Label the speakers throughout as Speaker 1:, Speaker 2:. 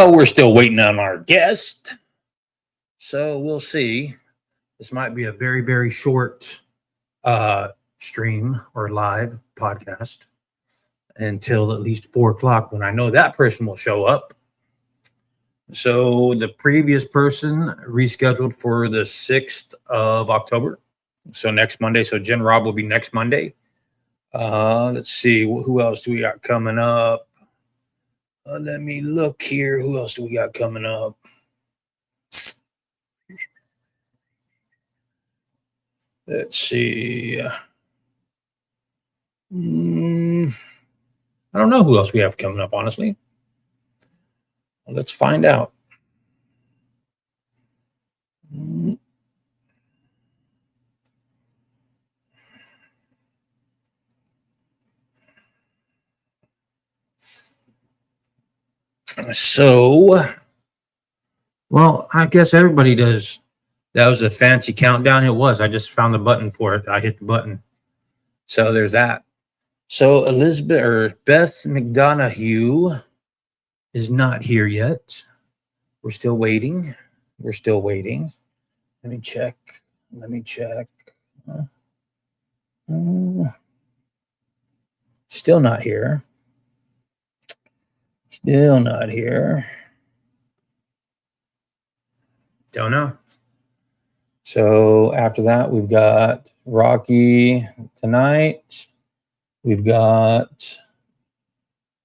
Speaker 1: Well, we're still waiting on our guest. So we'll see. This might be a very, very short stream or live podcast until at least 4 o'clock when I know that person will show up. So the previous person rescheduled for the 6th of October. So next Monday. So Jen Robb will be next Monday. Let's see. Who else do we got coming up? Let me look here. Who else do we got coming up? Let's see. I don't know who else we have coming up, honestly. Let's find out. So, well, I guess everybody does. That was a fancy countdown. It was. I just found the button for it. I hit the button. So there's that. So Beth McDonough is not here yet. We're still waiting. We're still waiting. Let me check. Still not here. Still not here. Don't know. So after that, we've got Rocky tonight. We've got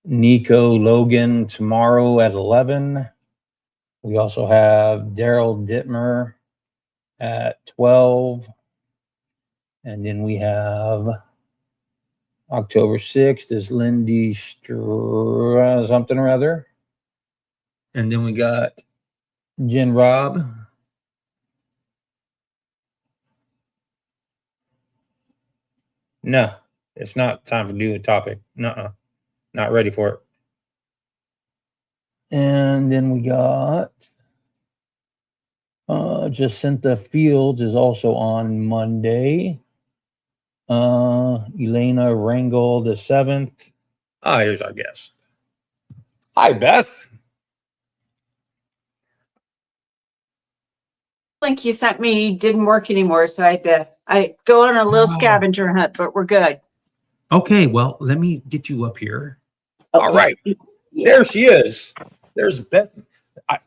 Speaker 1: Nico Logan tomorrow at 11. We also have Daryl Dittmer at 12. And then we have October 6th is Lindy something or other. And then we got Jen Robb. No, it's not time for do a topic. Nuh-uh. Not ready for it. And then we got Jacinta Fields is also on Monday. Elena Rangel the 7th. Here's our guest. Hi, Beth.
Speaker 2: Link you sent me didn't work anymore, so I go on a little scavenger hunt, but we're good.
Speaker 1: Okay, well, let me get you up here.
Speaker 2: Okay.
Speaker 1: All right.
Speaker 2: Yeah.
Speaker 1: There she is. There's Beth. I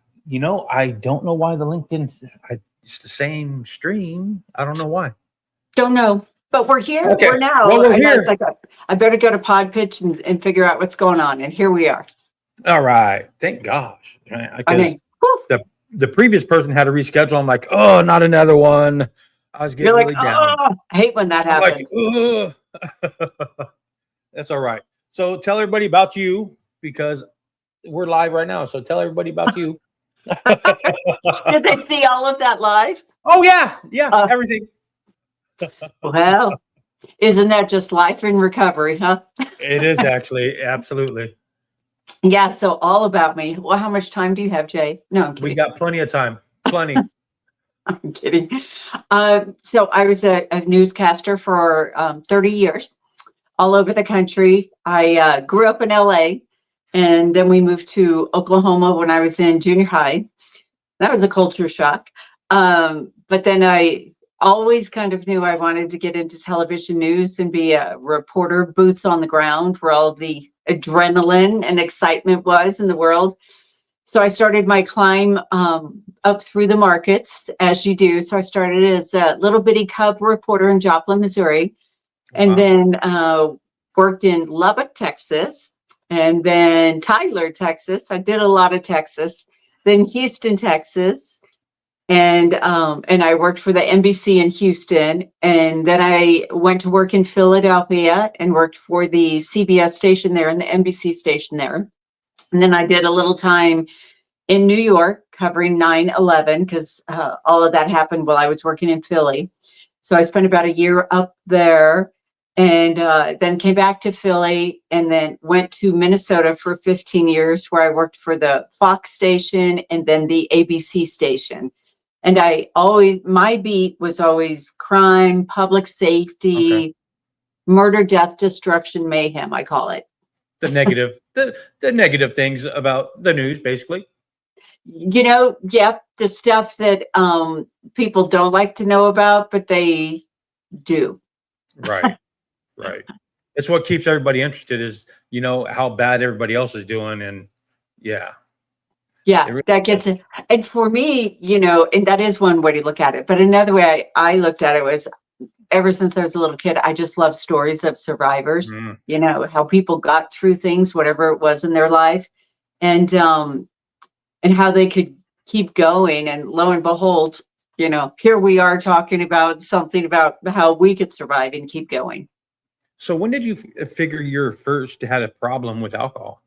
Speaker 1: don't know why the link didn't. It's the same stream. I don't know why.
Speaker 2: Don't know, but we're here.
Speaker 1: Okay.
Speaker 2: We're now.
Speaker 1: Well, we're
Speaker 2: I know
Speaker 1: here.
Speaker 2: it's like I better go to Pod Pitch and figure out what's going on, and here we are.
Speaker 1: All right. Thank gosh.
Speaker 2: I mean,
Speaker 1: the previous person had to reschedule. I'm like, oh, not another one. I was getting
Speaker 2: you're like,
Speaker 1: really down.
Speaker 2: oh, I hate when that happens.
Speaker 1: That's all right. So tell everybody about you because we're live right now. So tell everybody about you.
Speaker 2: Did they see all of that live?
Speaker 1: Oh, yeah. Yeah. Everything.
Speaker 2: Well, isn't that just life in recovery, huh?
Speaker 1: It is actually. Absolutely.
Speaker 2: Yeah. So all about me. Well, how much time do you have, Jay? No, I'm kidding.
Speaker 1: We got plenty of time. Plenty.
Speaker 2: I'm kidding. So I was a newscaster for 30 years all over the country. I grew up in LA and then we moved to Oklahoma when I was in junior high. That was a culture shock. But then I always kind of knew I wanted to get into television news and be a reporter, boots on the ground where all of the adrenaline and excitement was in the world. So I started my climb up through the markets, as you do. So I started as a little bitty cub reporter in Joplin, Missouri, and then worked in Lubbock, Texas, and then Tyler, Texas. I did a lot of Texas, then Houston, Texas, and I worked for the NBC in Houston, and then I went to work in Philadelphia and worked for the CBS station there and the NBC station there. And then I did a little time in New York covering 9/11 because all of that happened while I was working in Philly. So I spent about a year up there and then came back to Philly and then went to Minnesota for 15 years where I worked for the Fox station and then the ABC station. And my beat was always crime, public safety, murder, death, destruction, mayhem, I call it.
Speaker 1: The negative things about the news, basically.
Speaker 2: Yep, the stuff that people don't like to know about, but they do.
Speaker 1: Right. Right. It's what keeps everybody interested is, how bad everybody else is doing. And yeah, it
Speaker 2: Yeah,
Speaker 1: really
Speaker 2: that gets
Speaker 1: is.
Speaker 2: it. And for me, and that is one way to look at it. But another way I looked at it was ever since I was a little kid, I just love stories of survivors,
Speaker 1: Mm,
Speaker 2: how people got through things, whatever it was in their life, and how they could keep going. And lo and behold, here we are talking about something about how we could survive and keep going.
Speaker 1: So when did you figure you first had a problem with alcohol?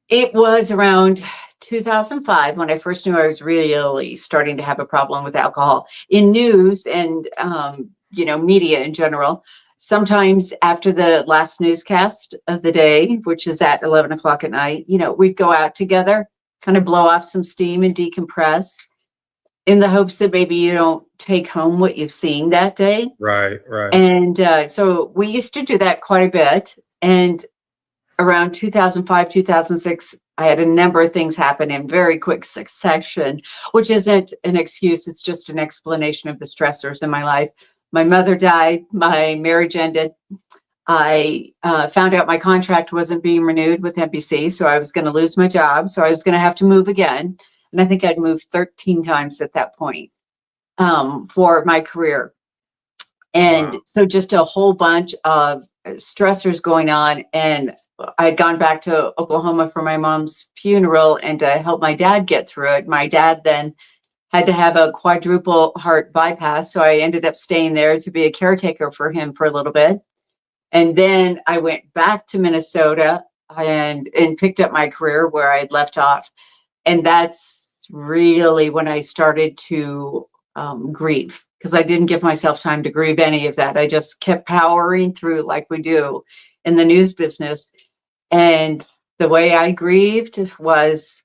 Speaker 2: It was around 2005 when I first knew I was really starting to have a problem with alcohol in news and, media in general. Sometimes after the last newscast of the day, which is at 11 o'clock at night, we'd go out together, kind of blow off some steam and decompress in the hopes that maybe you don't take home what you've seen that day.
Speaker 1: Right. Right.
Speaker 2: And so we used to do that quite a bit. And around 2005, 2006, I had a number of things happen in very quick succession, which isn't an excuse. It's just an explanation of the stressors in my life. My mother died. My marriage ended. I found out my contract wasn't being renewed with NBC, so I was going to lose my job. So I was going to have to move again. And I think I'd moved 13 times at that point for my career. And
Speaker 1: Wow.
Speaker 2: so just a whole bunch of stressors going on. And I'd gone back to Oklahoma for my mom's funeral and to help my dad get through it. My dad then had to have a quadruple heart bypass. So I ended up staying there to be a caretaker for him for a little bit. And then I went back to Minnesota and picked up my career where I'd left off. And that's really when I started to grieve, because I didn't give myself time to grieve any of that. I just kept powering through like we do in the news business. And the way I grieved was,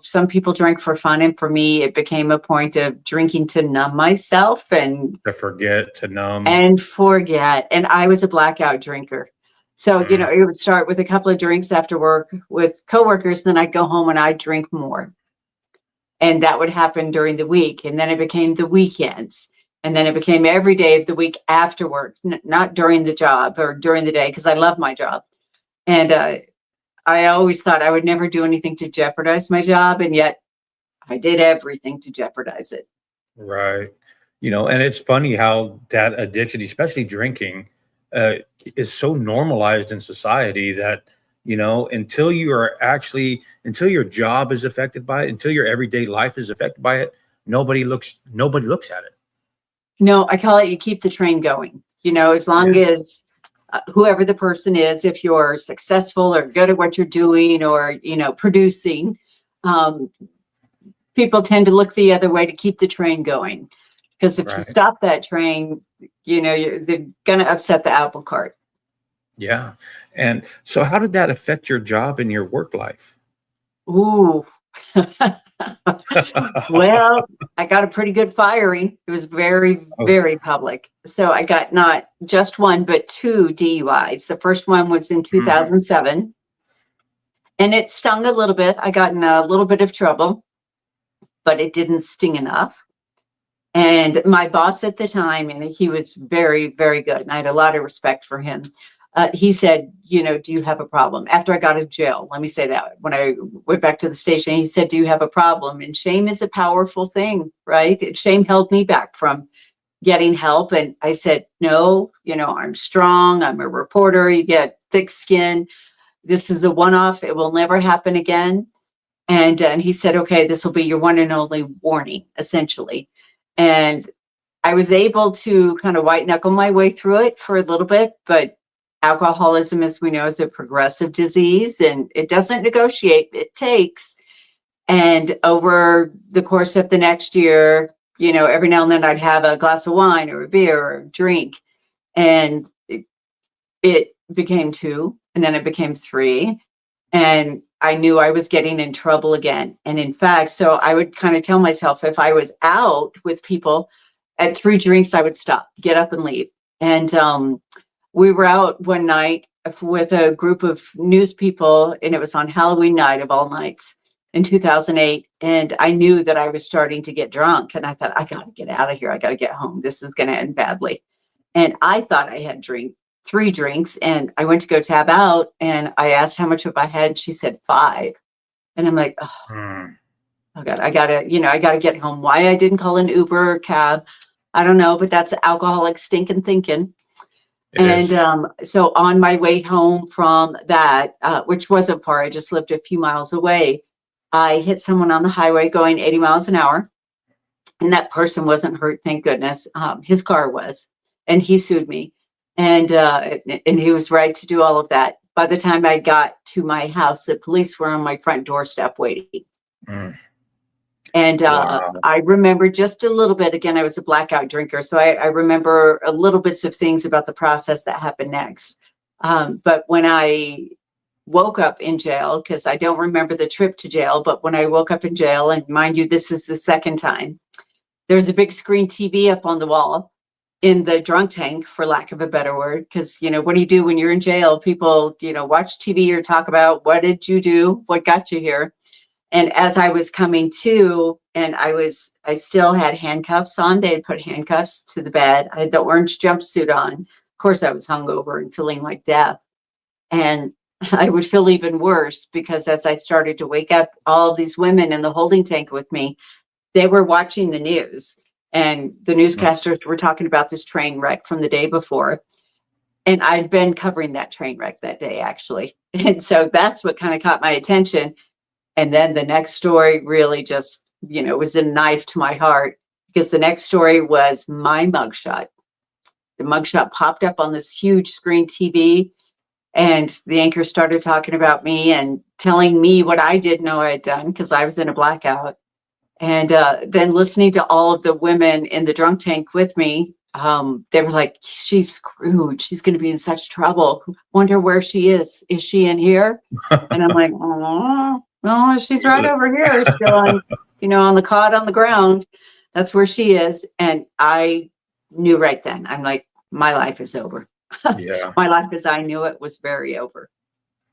Speaker 2: some people drink for fun. And for me, it became a point of drinking to numb myself and
Speaker 1: To forget, to numb.
Speaker 2: forget. And I was a blackout drinker. So,
Speaker 1: Mm,
Speaker 2: it would start with a couple of drinks after work with coworkers. Then I'd go home and I'd drink more. And that would happen during the week. And then it became the weekends. And then it became every day of the week after work, not during the job or during the day, because I love my job. And I always thought I would never do anything to jeopardize my job. And yet I did everything to jeopardize it.
Speaker 1: right. And it's funny how that addiction, especially drinking, uh, is so normalized in society that, until until your job is affected by it, until your everyday life is affected by it, nobody looks at it.
Speaker 2: No, I call it you keep the train going, as long
Speaker 1: Yeah.
Speaker 2: as whoever the person is, if you're successful or good at what you're doing or, producing, um, people tend to look the other way to keep the train going. Because if you
Speaker 1: Right.
Speaker 2: stop that train, they're going to upset the apple cart.
Speaker 1: Yeah. And so how did that affect your job and your work life?
Speaker 2: Ooh. Well, I got a pretty good firing. It was very,
Speaker 1: Oh.
Speaker 2: very public. So I got not just one, but 2 DUIs. The first one was in
Speaker 1: Mm,
Speaker 2: 2007, and it stung a little bit. I got in a little bit of trouble, but it didn't sting enough. And my boss at the time, and he was very, very good, and I had a lot of respect for him. He said, do you have a problem? After I got out of jail, let me say that. When I went back to the station, he said, do you have a problem? And shame is a powerful thing, right? Shame held me back from getting help. And I said, no, I'm strong. I'm a reporter. You get thick skin. This is a one-off. It will never happen again. And he said, okay, this will be your one and only warning, essentially. And I was able to kind of white knuckle my way through it for a little bit, but alcoholism, as we know, is a progressive disease and it doesn't negotiate, it takes. And over the course of the next year, every now and then I'd have a glass of wine or a beer or a drink. And it became 2, and then it became 3. And I knew I was getting in trouble again. And in fact, so I would kind of tell myself if I was out with people at 3 drinks, I would stop, get up and leave. And we were out one night with a group of news people, and it was on Halloween night of all nights. in 2008. And I knew that I was starting to get drunk. And I thought, I got to get out of here. I got to get home. This is going to end badly. And I thought I had 3 drinks. And I went to go tab out. And I asked how much of I had. She said 5. And I'm like, oh God, I gotta get home. Why I didn't call an Uber or cab, I don't know, but that's alcoholic stinking thinking. So on my way home from that, which wasn't far, I just lived a few miles away, I hit someone on the highway going 80 miles an hour. And that person wasn't hurt, thank goodness. His car was, and he sued me. And he was right to do all of that. By the time I got to my house, the police were on my front doorstep waiting. And
Speaker 1: Wow.
Speaker 2: I remember just a little bit. Again, I was a blackout drinker, so I remember a little bits of things about the process that happened next. But when I woke up in jail, because I don't remember the trip to jail, but when I woke up in jail, and mind you, this is the second time, there's a big screen TV up on the wall in the drunk tank, for lack of a better word, because, what do you do when you're in jail? People, watch TV or talk about what did you do? What got you here? And as I was coming to, and I still had handcuffs on. They had put handcuffs to the bed. I had the orange jumpsuit on. Of course, I was hungover and feeling like death. And I would feel even worse because as I started to wake up, all of these women in the holding tank with me, they were watching the news. And the newscasters were talking about this train wreck from the day before. And I'd been covering that train wreck that day, actually. And so that's what kind of caught my attention. And then the next story really just, was a knife to my heart, because the next story was my mugshot. The mugshot popped up on this huge screen TV, and the anchor started talking about me and telling me what I didn't know I had done because I was in a blackout. And then listening to all of the women in the drunk tank with me, they were like, she's screwed. She's going to be in such trouble. Wonder where she is. Is she in here? And I'm like, oh. Well, she's right over here, still on, on the cot on the ground. That's where she is. And I knew right then, I'm like, my life is over.
Speaker 1: Yeah.
Speaker 2: My life as I knew it was very over.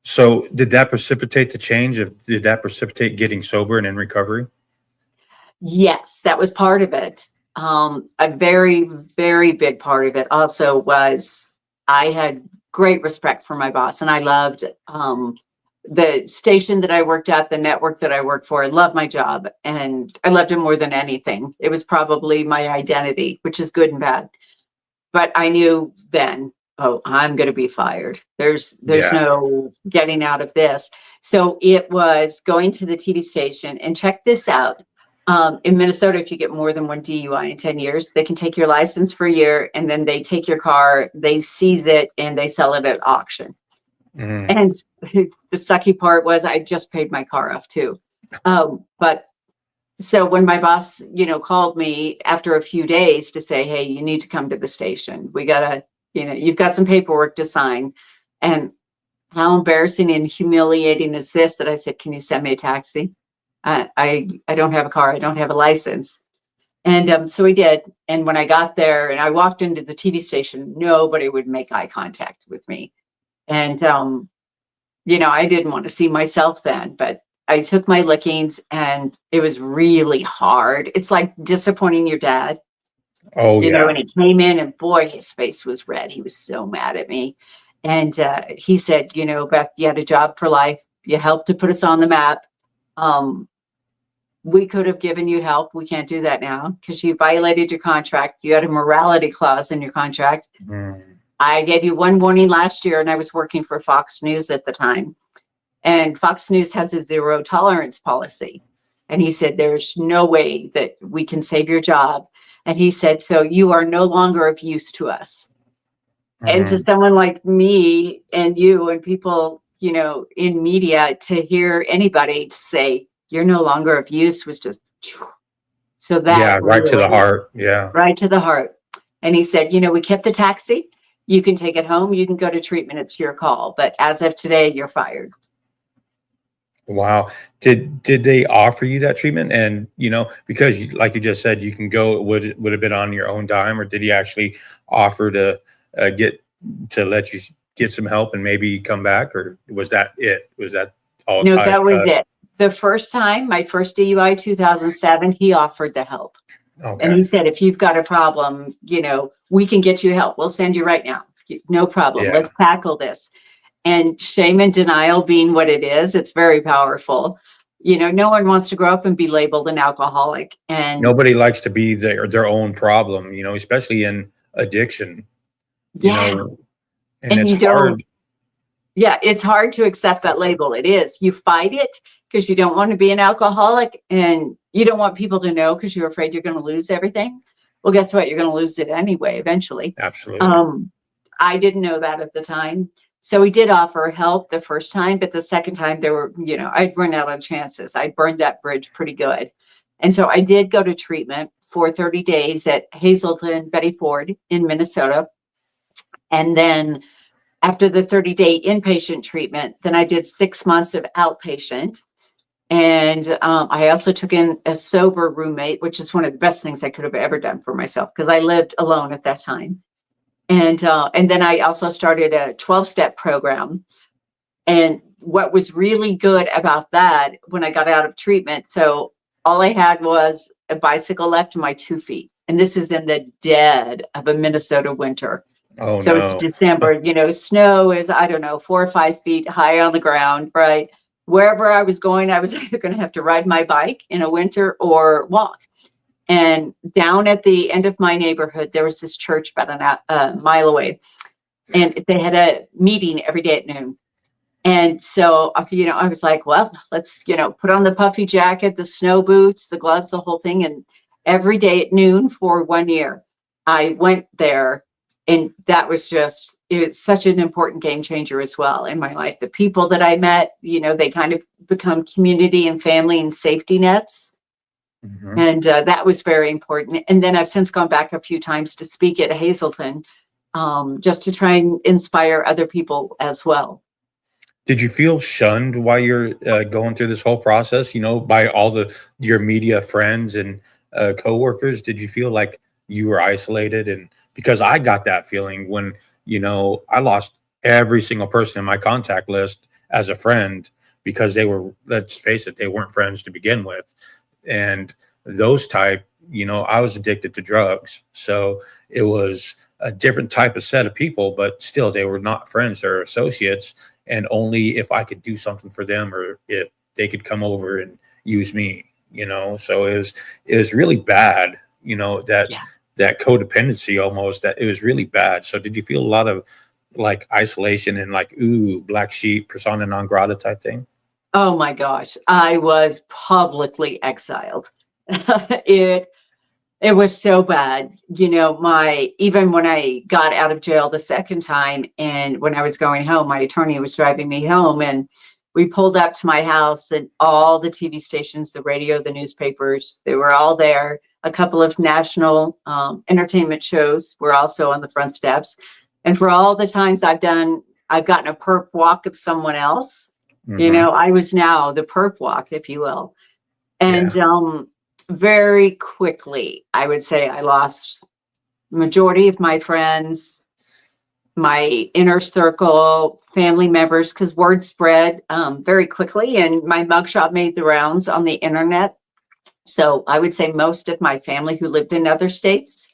Speaker 1: So did that precipitate the change? Did that precipitate getting sober and in recovery?
Speaker 2: Yes, that was part of it. A very, very big part of it also was I had great respect for my boss, and I loved the station that I worked at, the network that I worked for. I loved my job, and I loved it more than anything. It was probably my identity, which is good and bad. But I knew then, oh, I'm going to be fired. There's no getting out of this. So it was going to the TV station, and check this out. In Minnesota, if you get more than 1 DUI in 10 years, they can take your license for a year, and then they take your car, they seize it, and they sell it at auction. And the sucky part was I just paid my car off too. But so when my boss, called me after a few days to say, hey, you need to come to the station. We gotta, you've got some paperwork to sign. And how embarrassing and humiliating is this that I said, can you send me a taxi? I don't have a car. I don't have a license. And so we did. And when I got there and I walked into the TV station, nobody would make eye contact with me. And, I didn't want to see myself then, but I took my lickings and it was really hard. It's like disappointing your dad.
Speaker 1: Oh, yeah.
Speaker 2: And he came in and boy, his face was red. He was so mad at me. And he said, Beth, you had a job for life. You helped to put us on the map. We could have given you help. We can't do that now because you violated your contract. You had a morality clause in your contract. I gave you one warning last year, and I was working for Fox News at the time. And Fox News has a 0 tolerance policy. And he said, there's no way that we can save your job. And he said, so you are no longer of use to us. And to someone like me and you and people, in media, to hear anybody to say, you're no longer of use was just, so that
Speaker 1: right to the heart. Yeah.
Speaker 2: Right to the heart. And he said, we kept the taxi. You can take it home. You can go to treatment. It's your call. But as of today, you're fired.
Speaker 1: Wow. Did they offer you that treatment? And, because like you just said, you can go, would have been on your own dime, or did he actually offer to let you get some help and maybe come back? Or was that it? Was that all?
Speaker 2: No, that was it. The first time, my first DUI, 2007, he offered the help. And he
Speaker 1: Okay.
Speaker 2: said, if you've got a problem, we can get you help. We'll send you right now. No problem.
Speaker 1: Yeah.
Speaker 2: Let's tackle this. And shame and denial being what it is, it's very powerful. No one wants to grow up and be labeled an alcoholic. And
Speaker 1: Nobody likes to be their own problem, especially in addiction,
Speaker 2: yeah,
Speaker 1: and
Speaker 2: and
Speaker 1: it's
Speaker 2: you don't,
Speaker 1: hard.
Speaker 2: yeah, it's hard to accept that label. It is. You fight it because you don't want to be an alcoholic and you don't want people to know because you're afraid you're going to lose everything. Well, guess what? You're going to lose it anyway, eventually.
Speaker 1: Absolutely.
Speaker 2: I didn't know that at the time. So he did offer help the first time, but the second time I'd run out of chances. I'd burned that bridge pretty good. And so I did go to treatment for 30 days at Hazelton Betty Ford in Minnesota. And then after the 30-day inpatient treatment, then I did 6 months of outpatient. And I also took in a sober roommate, which is one of the best things I could have ever done for myself because I lived alone at that time. And then I also started a 12-step program. And what was really good about that when I got out of treatment, so all I had was a bicycle left to my 2 feet. And this is in the dead of a Minnesota winter.
Speaker 1: Oh
Speaker 2: So it's
Speaker 1: no.
Speaker 2: December, snow is, I don't know, 4 or 5 feet high on the ground, right? Wherever I was going, I was either going to have to ride my bike in a winter or walk. And down at the end of my neighborhood, there was this church about a mile away. And they had a meeting every day at noon. And so, I was like, well, let's, put on the puffy jacket, the snow boots, the gloves, the whole thing. And every day at noon for 1 year, I went there. And that was it's such an important game changer as well in my life. The people that I met, they kind of become community and family and safety nets.
Speaker 1: Mm-hmm.
Speaker 2: And that was very important. And then I've since gone back a few times to speak at Hazelton, just to try and inspire other people as well.
Speaker 1: Did you feel shunned while you're going through this whole process, by all your media friends and coworkers? Did you feel like you were isolated? And because I got that feeling when, I lost every single person in my contact list as a friend because let's face it, they weren't friends to begin with. And those type, I was addicted to drugs. So it was a different type of set of people, but still they were not friends or associates. And only if I could do something for them or if they could come over and use me, so it was really bad, that codependency almost, that it was really bad. So did you feel a lot of like isolation and like, ooh, black sheep, persona non grata type thing?
Speaker 2: Oh my gosh, I was publicly exiled. It was so bad. Even when I got out of jail the second time and when I was going home, my attorney was driving me home and we pulled up to my house and all the TV stations, the radio, the newspapers, they were all there. A couple of national entertainment shows were also on the front steps. And for all the times I've gotten a perp walk of someone else.
Speaker 1: Mm-hmm.
Speaker 2: I was now the perp walk, if you will. And very quickly, I would say I lost majority of my friends, my inner circle, family members, because word spread very quickly. And my mugshot made the rounds on the internet. So I would say most of my family who lived in other states,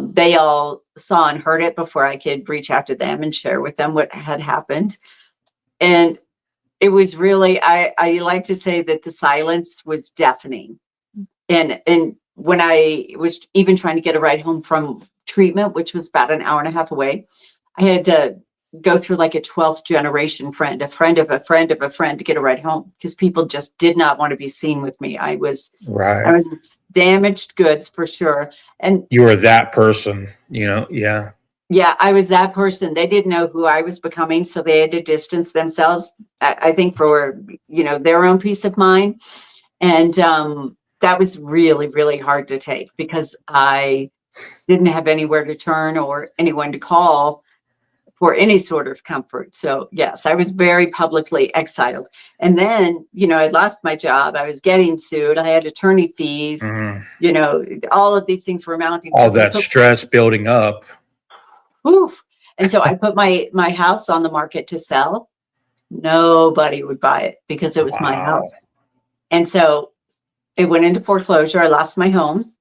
Speaker 2: they all saw and heard it before I could reach out to them and share with them what had happened. And it was really, I like to say that the silence was deafening. And when I was even trying to get a ride home from treatment, which was about an hour and a half away, I had to go through like a 12th generation friend, a friend of a friend of a friend to get a ride home because people just did not want to be seen with me. I was damaged goods for sure. And
Speaker 1: you were that person, yeah.
Speaker 2: Yeah, I was that person. They didn't know who I was becoming, so they had to distance themselves, I think for, their own peace of mind. And that was really, really hard to take because I didn't have anywhere to turn or anyone to call for any sort of comfort. So yes, I was very publicly exiled. And then, I lost my job. I was getting sued. I had attorney fees. All of these things were mounting.
Speaker 1: All that stress building up.
Speaker 2: Oof. And so I put my house on the market to sell. Nobody would buy it because it was my house. And so it went into foreclosure. I lost my home.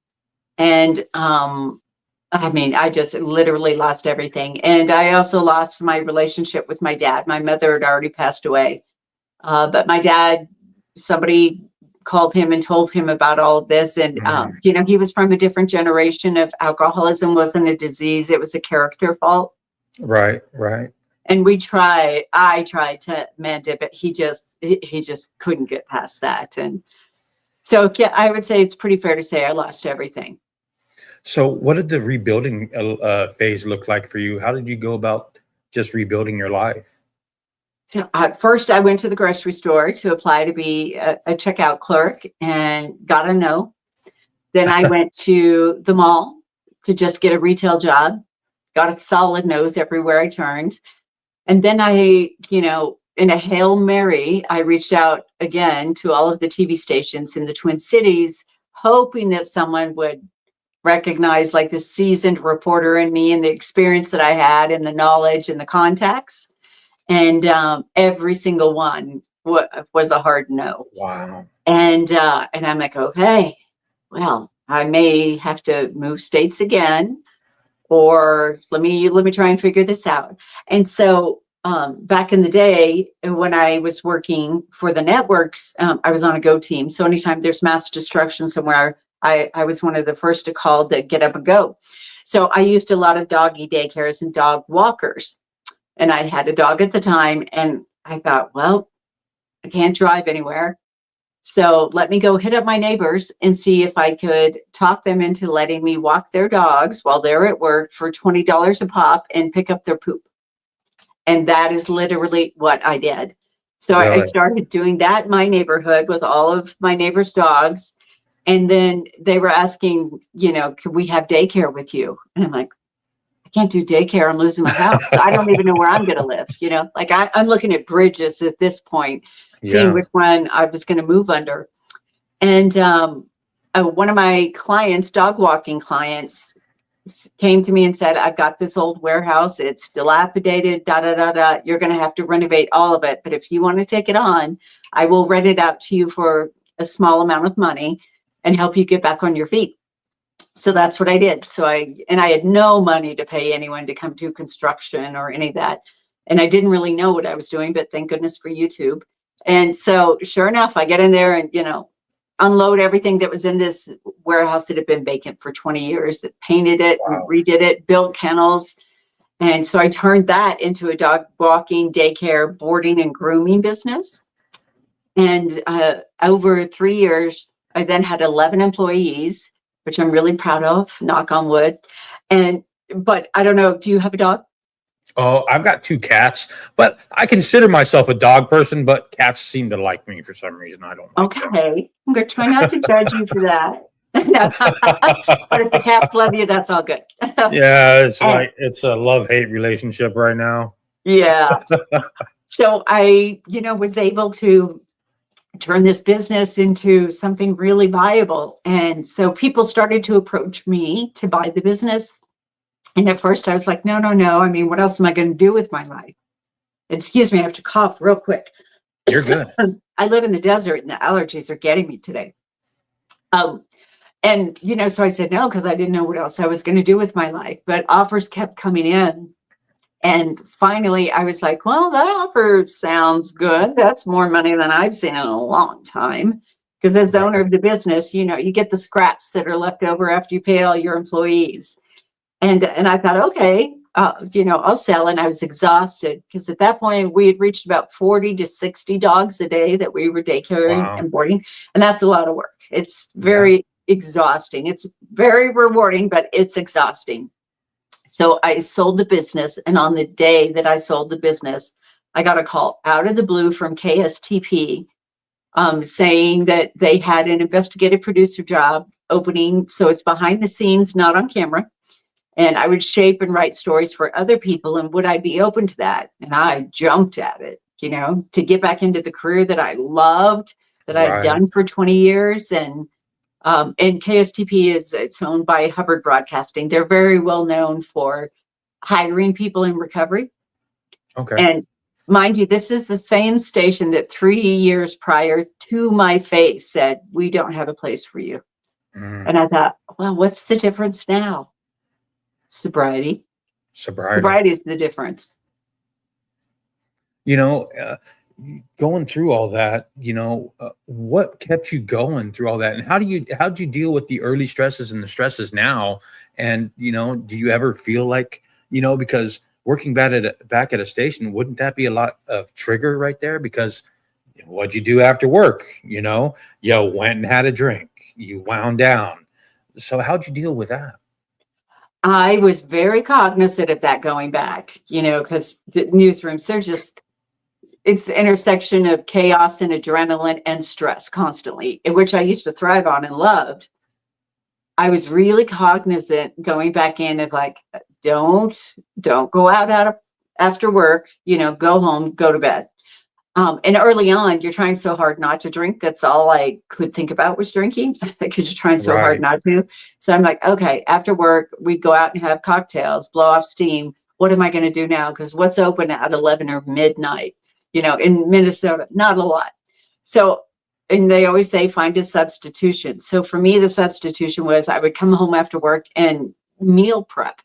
Speaker 2: And I mean, I just literally lost everything. And I also lost my relationship with my dad. My mother had already passed away. But my dad, somebody called him and told him about all of this. And, you know, he was from a different generation of alcoholism wasn't a disease. It was a character fault.
Speaker 1: Right, right.
Speaker 2: And I tried to mend it, but he just couldn't get past that. And so yeah, I would say it's pretty fair to say I lost everything.
Speaker 1: So what did the rebuilding phase look like for you? How did you go about just rebuilding your life?
Speaker 2: So at first I went to the grocery store to apply to be a checkout clerk and got a no. Then I went to the mall to just get a retail job, got a solid no's everywhere I turned. And then I, you know, in a Hail Mary, I reached out again to all of the TV stations in the Twin Cities, hoping that someone would recognize like the seasoned reporter in me and the experience that I had and the knowledge and the contacts. And every single one was a hard no.
Speaker 1: Wow.
Speaker 2: And I'm like, okay, well, I may have to move states again, or let me try and figure this out. And so back in the day when I was working for the networks, I was on a go team. So anytime there's mass destruction somewhere, I was one of the first to call to get up and go. So I used a lot of doggy daycares and dog walkers. And I had a dog at the time. And I thought, well, I can't drive anywhere. So let me go hit up my neighbors and see if I could talk them into letting me walk their dogs while they're at work for $20 a pop and pick up their poop. And that is literally what I did. So I started doing that in my neighborhood with all of my neighbors' dogs. And then they were asking, you know, could we have daycare with you? And I'm like, I can't do daycare. I'm losing my house. I don't even know where I'm going to live. You know, like I'm looking at bridges at this point, seeing which one I was going to move under. And one of my clients, dog walking clients, came to me and said, I've got this old warehouse. It's dilapidated, You're going to have to renovate all of it. But if you want to take it on, I will rent it out to you for a small amount of money and help you get back on your feet. So that's what I did. So I had no money to pay anyone to come do construction or any of that. And I didn't really know what I was doing, but thank goodness for YouTube. And so sure enough, I get in there and, you know, unload everything that was in this warehouse that had been vacant for 20 years, painted it, redid it, built kennels. And so I turned that into a dog walking, daycare, boarding, and grooming business. And over 3 years, I then had 11 employees, which I'm really proud of, knock on wood. But I don't know, do you have a dog?
Speaker 1: Oh, I've got 2 cats, but I consider myself a dog person, but cats seem to like me for some reason. I don't like them.
Speaker 2: I'm going to try not to judge you for that. But if the cats love you, that's all good.
Speaker 1: Yeah, it's a love-hate relationship right now.
Speaker 2: Yeah. So I, you know, was able to turn this business into something really viable. And so people started to approach me to buy the business. And at first I was like, no. I mean, what else am I going to do with my life? Excuse me, I have to cough real quick.
Speaker 1: You're good.
Speaker 2: I live in the desert and the allergies are getting me today. And, you know, so I said no, because I didn't know what else I was going to do with my life. But offers kept coming in. And finally, I was like, well, that offer sounds good. That's more money than I've seen in a long time. Because as the owner of the business, you know, you get the scraps that are left over after you pay all your employees. And I thought, okay, you know, I'll sell. And I was exhausted because at that point, we had reached about 40 to 60 dogs a day that we were daycaring and boarding. And that's a lot of work. It's very exhausting. It's very rewarding, but it's exhausting. So I sold the business. And on the day that I sold the business, I got a call out of the blue from KSTP saying that they had an investigative producer job opening. So it's behind the scenes, not on camera. And I would shape and write stories for other people. And would I be open to that? And I jumped at it, you know, to get back into the career that I loved, that I'd done for 20 years. And KSTP it's owned by Hubbard Broadcasting. They're very well known for hiring people in recovery.
Speaker 1: Okay.
Speaker 2: And Mind you, this is the same station that 3 years prior to my face said, we don't have a place for you.
Speaker 1: Mm.
Speaker 2: And I thought, well, what's the difference now? Sobriety.
Speaker 1: Sobriety.
Speaker 2: Sobriety is the difference.
Speaker 1: You know, going through all that, what kept you going through all that, and how'd you deal with the early stresses and the stresses now? And do you ever feel like, because working back at a station, wouldn't that be a lot of trigger right there? Because what'd you do after work? You went and had a drink, you wound down. So how'd you deal with that?
Speaker 2: I was very cognizant of that going back, because the newsrooms, it's the intersection of chaos and adrenaline and stress constantly, in which I used to thrive on and loved. I was really cognizant going back in of like, don't go out after work, go home, go to bed. And early on, you're trying so hard not to drink. That's all I could think about was drinking because you're trying so hard
Speaker 1: Right.
Speaker 2: not to. So I'm like, okay, after work, we'd go out and have cocktails, blow off steam. What am I going to do now? Because what's open at 11 or midnight? In Minnesota, not a lot. So, and they always say find a substitution. So for me, the substitution was I would come home after work and meal prep.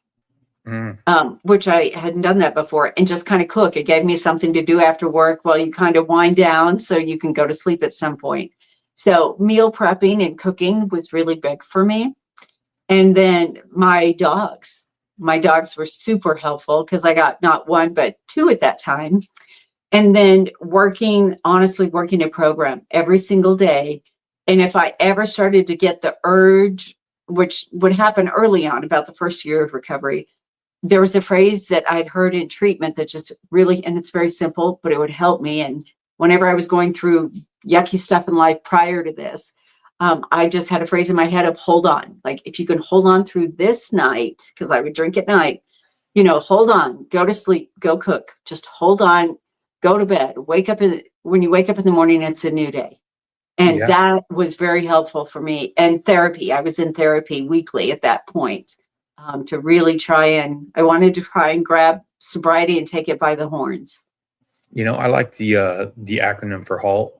Speaker 2: Which I hadn't done that before, and just kind of cook. It gave me something to do after work while you kind of wind down so you can go to sleep at some point. So meal prepping and cooking was really big for me. And then my dogs were super helpful because I got not one, but two at that time. And then honestly working a program every single day. And if I ever started to get the urge, which would happen early on about the first year of recovery, there was a phrase that I'd heard in treatment that just really, and it's very simple, but it would help me. And whenever I was going through yucky stuff in life prior to this, I just had a phrase in my head of hold on. Like, if you can hold on through this night, because I would drink at night, hold on, go to sleep, go cook, just hold on, go to bed, when you wake up in the morning, it's a new day. And
Speaker 1: Yeah.
Speaker 2: that was very helpful for me. And therapy, I was in therapy weekly at that point. To really I wanted to try and grab sobriety and take it by the horns.
Speaker 1: I like the acronym for HALT,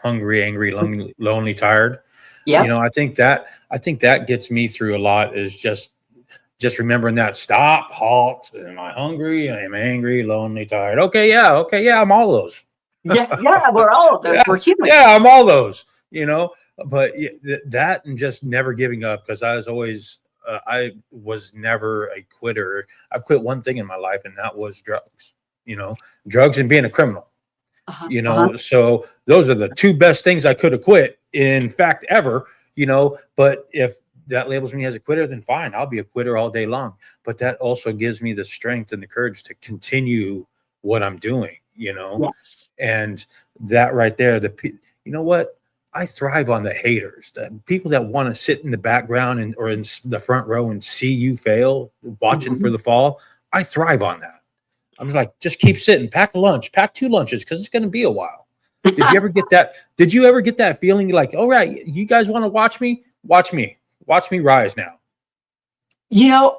Speaker 1: hungry, angry, lonely, tired.
Speaker 2: Yeah.
Speaker 1: I think that gets me through a lot, is just remembering that stop, halt. Am I hungry? I am angry, lonely, tired. Okay. Yeah. I'm all those.
Speaker 2: Yeah. We're all of those.
Speaker 1: Yeah,
Speaker 2: we're human.
Speaker 1: Yeah. I'm all those, but that, and just never giving up. Cause I was never a quitter. I've quit one thing in my life, and that was drugs, drugs and being a criminal, so those are the two best things I could have quit, in fact, ever, but if that labels me as a quitter, then fine, I'll be a quitter all day long. But that also gives me the strength and the courage to continue what I'm doing,
Speaker 2: Yes.
Speaker 1: And that right there, what? I thrive on the haters, the people that want to sit in the background or in the front row and see you fail, watching for the fall. I thrive on that. I'm just like, just keep sitting, pack two lunches, because it's going to be a while. Did you ever get that? Did you ever get that feeling like, all right, you guys want to watch me? Watch me rise now.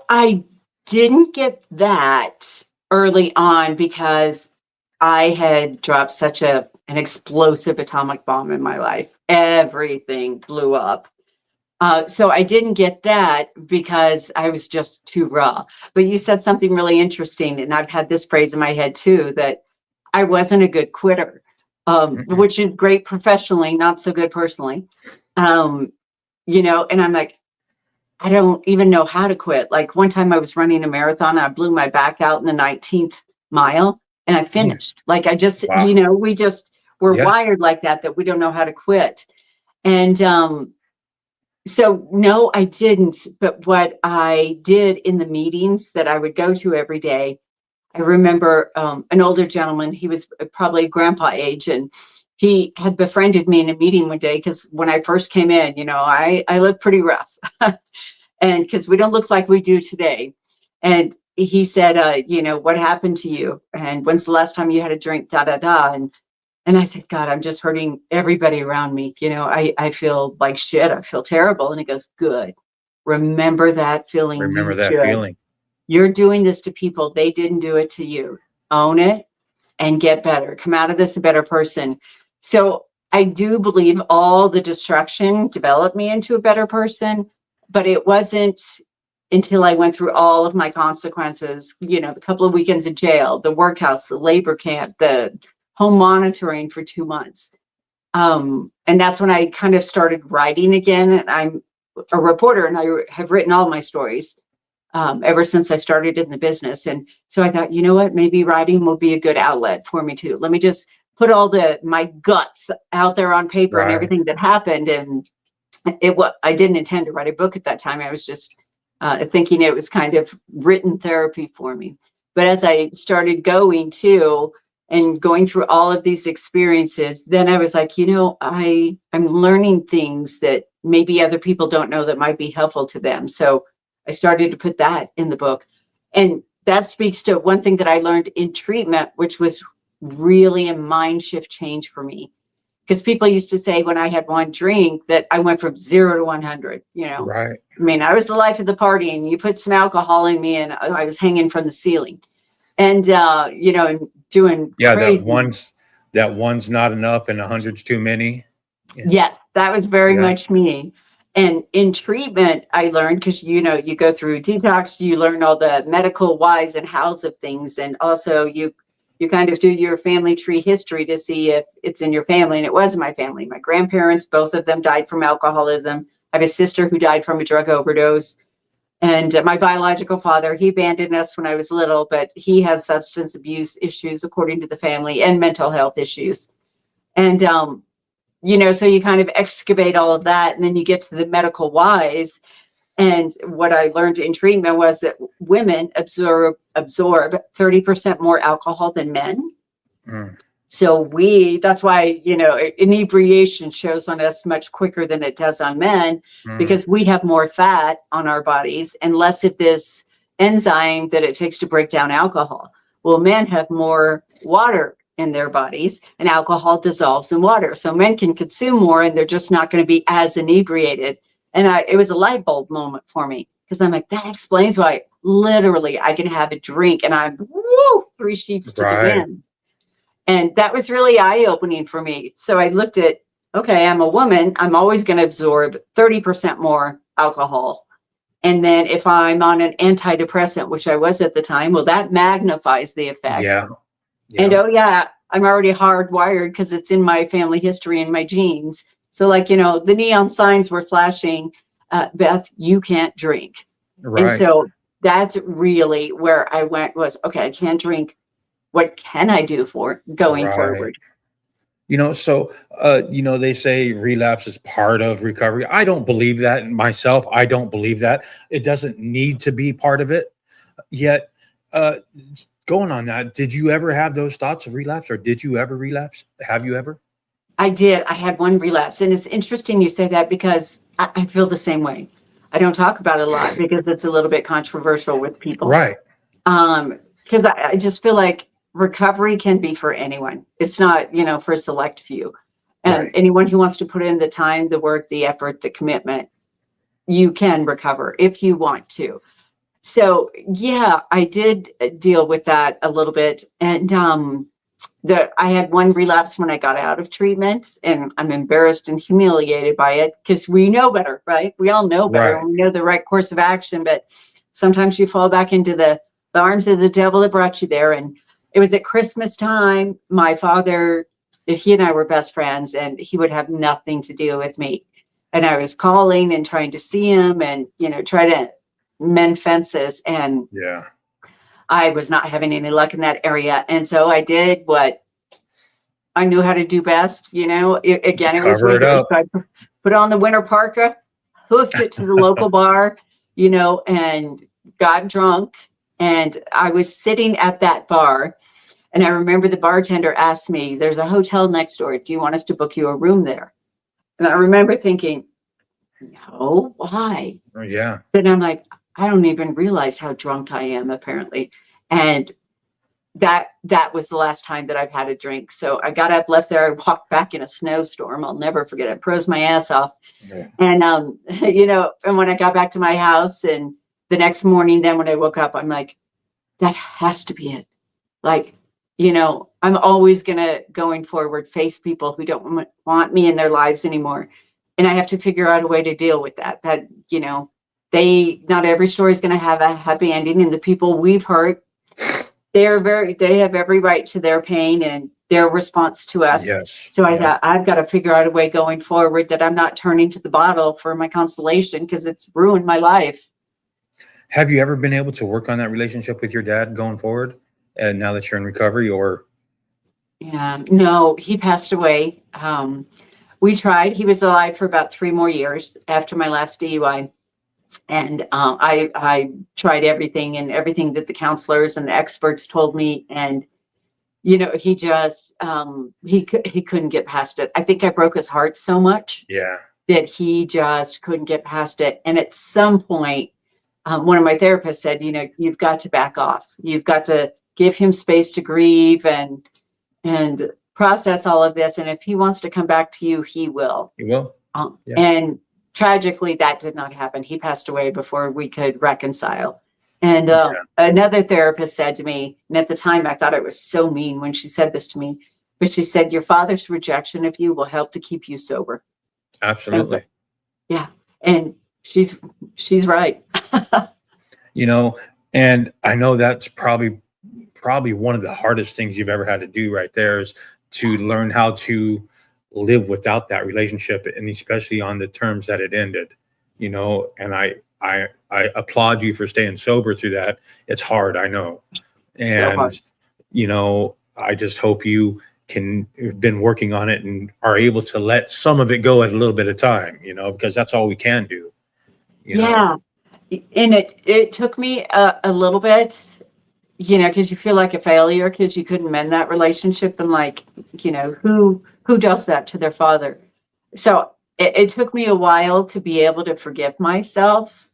Speaker 2: I didn't get that early on because I had dropped such an explosive atomic bomb in my life. Everything blew up. So I didn't get that because I was just too raw. But you said something really interesting, and I've had this phrase in my head too, that I wasn't a good quitter, which is great professionally, not so good personally. And I'm like, I don't even know how to quit. Like, one time I was running a marathon, I blew my back out in the 19th mile, and I finished. Like, I just,
Speaker 1: Wow.
Speaker 2: we're wired like that we don't know how to quit. And so no, I didn't. But what I did in the meetings that I would go to every day, I remember an older gentleman, he was probably grandpa age, and he had befriended me in a meeting one day because when I first came in, I look pretty rough. And because we don't look like we do today. And he said, what happened to you? And when's the last time you had a drink? Da, da, da. And I said, God, I'm just hurting everybody around me. I feel like shit. I feel terrible. And he goes, good. Remember that feeling.
Speaker 1: Remember
Speaker 2: You
Speaker 1: that
Speaker 2: should.
Speaker 1: feeling.
Speaker 2: You're doing this to people. They didn't do it to you. Own it and get better, come out of this a better person. So I do believe all the destruction developed me into a better person, but it wasn't until I went through all of my consequences, the couple of weekends in jail, the workhouse, the labor camp, the home monitoring for 2 months. And that's when I kind of started writing again. And I'm a reporter and I have written all my stories ever since I started in the business. And so I thought, you know what, maybe writing will be a good outlet for me too. Let me just put all my guts out there on paper and everything that happened. And I didn't intend to write a book at that time. I was just thinking it was kind of written therapy for me. But as I started going through all of these experiences, then I was like, I'm learning things that maybe other people don't know that might be helpful to them. So I started to put that in the book. And that speaks to one thing that I learned in treatment, which was really a mind shift change for me. Because people used to say when I had one drink that I went from 0 to 100,
Speaker 1: Right.
Speaker 2: I mean, I was the life of the party and you put some alcohol in me and I was hanging from the ceiling and, doing crazy.
Speaker 1: That one's not enough and 100's too many.
Speaker 2: Yeah. Yes, that was very much me. And in treatment, I learned because, you go through detox, you learn all the medical whys and hows of things. And also you kind of do your family tree history to see if it's in your family. And it was my family. My grandparents, both of them died from alcoholism. I have a sister who died from a drug overdose. And my biological father, he abandoned us when I was little, but he has substance abuse issues, according to the family, and mental health issues. And, so you kind of excavate all of that. And then you get to the medical whys. And what I learned in treatment was that women absorb 30% more alcohol than men. Mm. So that's why, inebriation shows on us much quicker than it does on men, because we have more fat on our bodies and less of this enzyme that it takes to break down alcohol. Well, men have more water in their bodies and alcohol dissolves in water. So men can consume more and they're just not going to be as inebriated. And it was a light bulb moment for me because I'm like, that explains why literally I can have a drink and I'm 3 sheets to the wind. And that was really eye-opening for me. So I looked at, okay, I'm a woman. I'm always going to absorb 30% more alcohol. And then if I'm on an antidepressant, which I was at the time, well, that magnifies the effects.
Speaker 1: Yeah.
Speaker 2: And I'm already hardwired because it's in my family history and my genes. So the neon signs were flashing, Beth, you can't drink. Right. And so that's really where I went was, okay, I can't drink. What can I do for going forward?
Speaker 1: They say relapse is part of recovery. I don't believe that myself. I don't believe that. It doesn't need to be part of it. Yet, going on that, did you ever have those thoughts of relapse or did you ever relapse? Have you ever?
Speaker 2: I did. I had one relapse. And it's interesting you say that because I feel the same way. I don't talk about it a lot because it's a little bit controversial with people.
Speaker 1: Right.
Speaker 2: Because I just feel like recovery can be for anyone. It's not, for a select few. And anyone who wants to put in the time, the work, the effort, the commitment, you can recover if you want to. So, I did deal with that a little bit. And I had one relapse when I got out of treatment, and I'm embarrassed and humiliated by it because we know better, right? We all know better. Right. We know the right course of action, but sometimes you fall back into the arms of the devil that brought you there. And it was at Christmas time. My father, he and I were best friends, and he would have nothing to do with me. And I was calling and trying to see him and, try to mend fences. And I was not having any luck in that area. And so I did what I knew how to do best. It was winter. So I put on the winter parka, hoofed it to the local bar, and got drunk. And I was sitting at that bar. And I remember the bartender asked me, there's a hotel next door. Do you want us to book you a room there? And I remember thinking, no, why?
Speaker 1: Yeah.
Speaker 2: Then I'm like, I don't even realize how drunk I am, apparently. And that was the last time that I've had a drink. So I got up, left there, I walked back in a snowstorm. I'll never forget it. Froze my ass off. Yeah. And, and when I got back to my house and the next morning, then when I woke up, I'm like, that has to be it. Like, I'm always gonna, going forward, face people who don't want me in their lives anymore. And I have to figure out a way to deal with that. That, not every story is gonna have a happy ending, and the people we've hurt, they have every right to their pain and their response to us.
Speaker 1: Yes.
Speaker 2: So I
Speaker 1: Yeah.
Speaker 2: thought, I've got to figure out a way going forward that I'm not turning to the bottle for my consolation, because it's ruined my life.
Speaker 1: Have you ever been able to work on that relationship with your dad going forward? And now that you're in recovery, or
Speaker 2: Yeah, no, he passed away. We tried. He was alive for about 3 more years after my last DUI. And I tried everything and everything that the counselors and the experts told me. And, he just, he couldn't get past it. I think I broke his heart so much
Speaker 1: yeah,
Speaker 2: that he just couldn't get past it. And at some point, one of my therapists said, you've got to back off. You've got to give him space to grieve and process all of this. And if he wants to come back to you, he will.
Speaker 1: you will. Yeah.
Speaker 2: And tragically, that did not happen. He passed away before we could reconcile. And another therapist said to me, and at the time I thought it was so mean when she said this to me, but she said, your father's rejection of you will help to keep you sober.
Speaker 1: Absolutely.
Speaker 2: Like, yeah. And she's right.
Speaker 1: And I know that's probably one of the hardest things you've ever had to do right there, is to learn how to live without that relationship, and especially on the terms that it ended, and I applaud you for staying sober through that. It's hard, I know. And, I just hope you have been working on it and are able to let some of it go at a little bit of time, because that's all we can do.
Speaker 2: Yeah. And it took me a little bit, because you feel like a failure because you couldn't mend that relationship. And who does that to their father? So it took me a while to be able to forgive myself,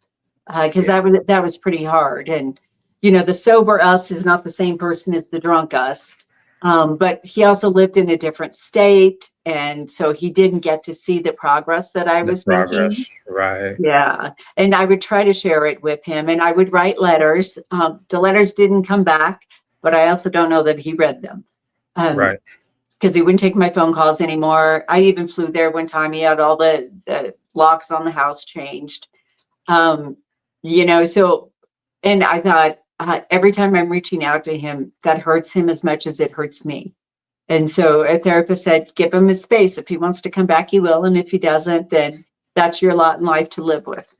Speaker 2: because that was pretty hard. And, the sober us is not the same person as the drunk us. But he also lived in a different state. And so he didn't get to see the progress that I was making.
Speaker 1: Right.
Speaker 2: Yeah. And I would try to share it with him, and I would write letters. The letters didn't come back, but I also don't know that he read them.
Speaker 1: Right.
Speaker 2: Because he wouldn't take my phone calls anymore. I even flew there one time. He had all the locks on the house changed. So, and I thought, every time I'm reaching out to him, that hurts him as much as it hurts me. And so a therapist said, give him his space. If he wants to come back, he will. And if he doesn't, then that's your lot in life to live with.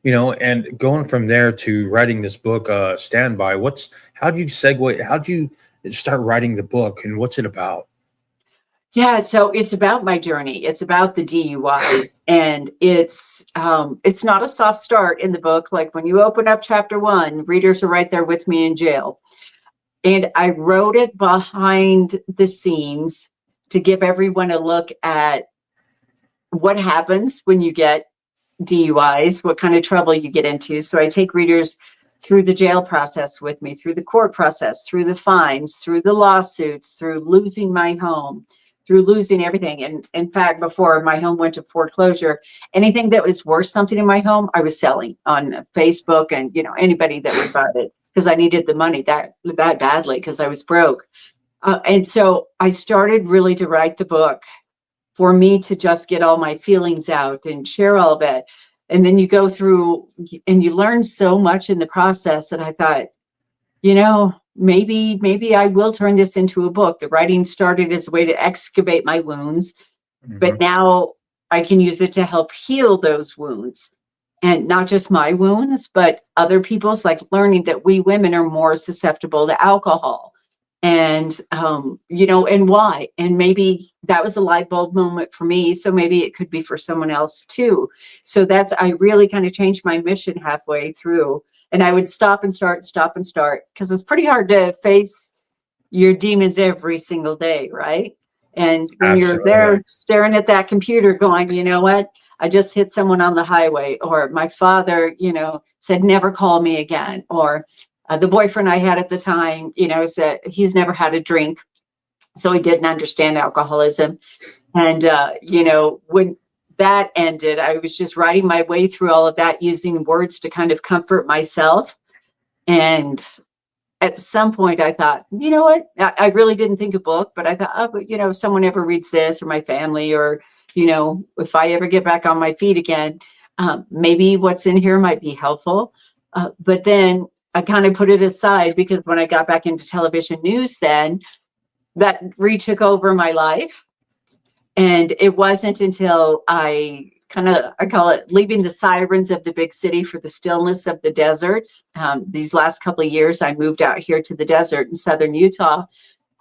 Speaker 1: And going from there to writing this book, Standby, how do you segue? How do you start writing the book, and what's it about?
Speaker 2: Yeah, so it's about my journey. It's about the DUI, and it's not a soft start in the book. Like when you open up chapter 1, readers are right there with me in jail. And I wrote it behind the scenes to give everyone a look at what happens when you get DUIs, what kind of trouble you get into. So I take readers through the jail process with me, through the court process, through the fines, through the lawsuits, through losing my home, through losing everything. And in fact, before my home went to foreclosure, anything that was worth something in my home, I was selling on Facebook, and anybody that would buy it, because I needed the money that badly, because I was broke. And so I started really to write the book for me to just get all my feelings out and share all of it. And then you go through and you learn so much in the process that I thought, maybe I will turn this into a book. The writing started as a way to excavate my wounds, but now I can use it to help heal those wounds. And not just my wounds, but other people's, like learning that we women are more susceptible to alcohol. And, and why. And maybe that was a light bulb moment for me. So maybe it could be for someone else too. So I really kind of changed my mission halfway through. And I would stop and start, because it's pretty hard to face your demons every single day, right? And when you're there staring at that computer going, you know what? I just hit someone on the highway, or my father, said, never call me again. Or the boyfriend I had at the time, said he's never had a drink. So he didn't understand alcoholism. And, when that ended, I was just writing my way through all of that, using words to kind of comfort myself. And at some point I thought, you know what? I really didn't think a book, but I thought, oh, but, if someone ever reads this, or my family, or, if I ever get back on my feet again, maybe what's in here might be helpful. But then I kind of put it aside, because when I got back into television news, then that retook over my life. And it wasn't until I call it leaving the sirens of the big city for the stillness of the desert. These last couple of years, I moved out here to the desert in southern Utah,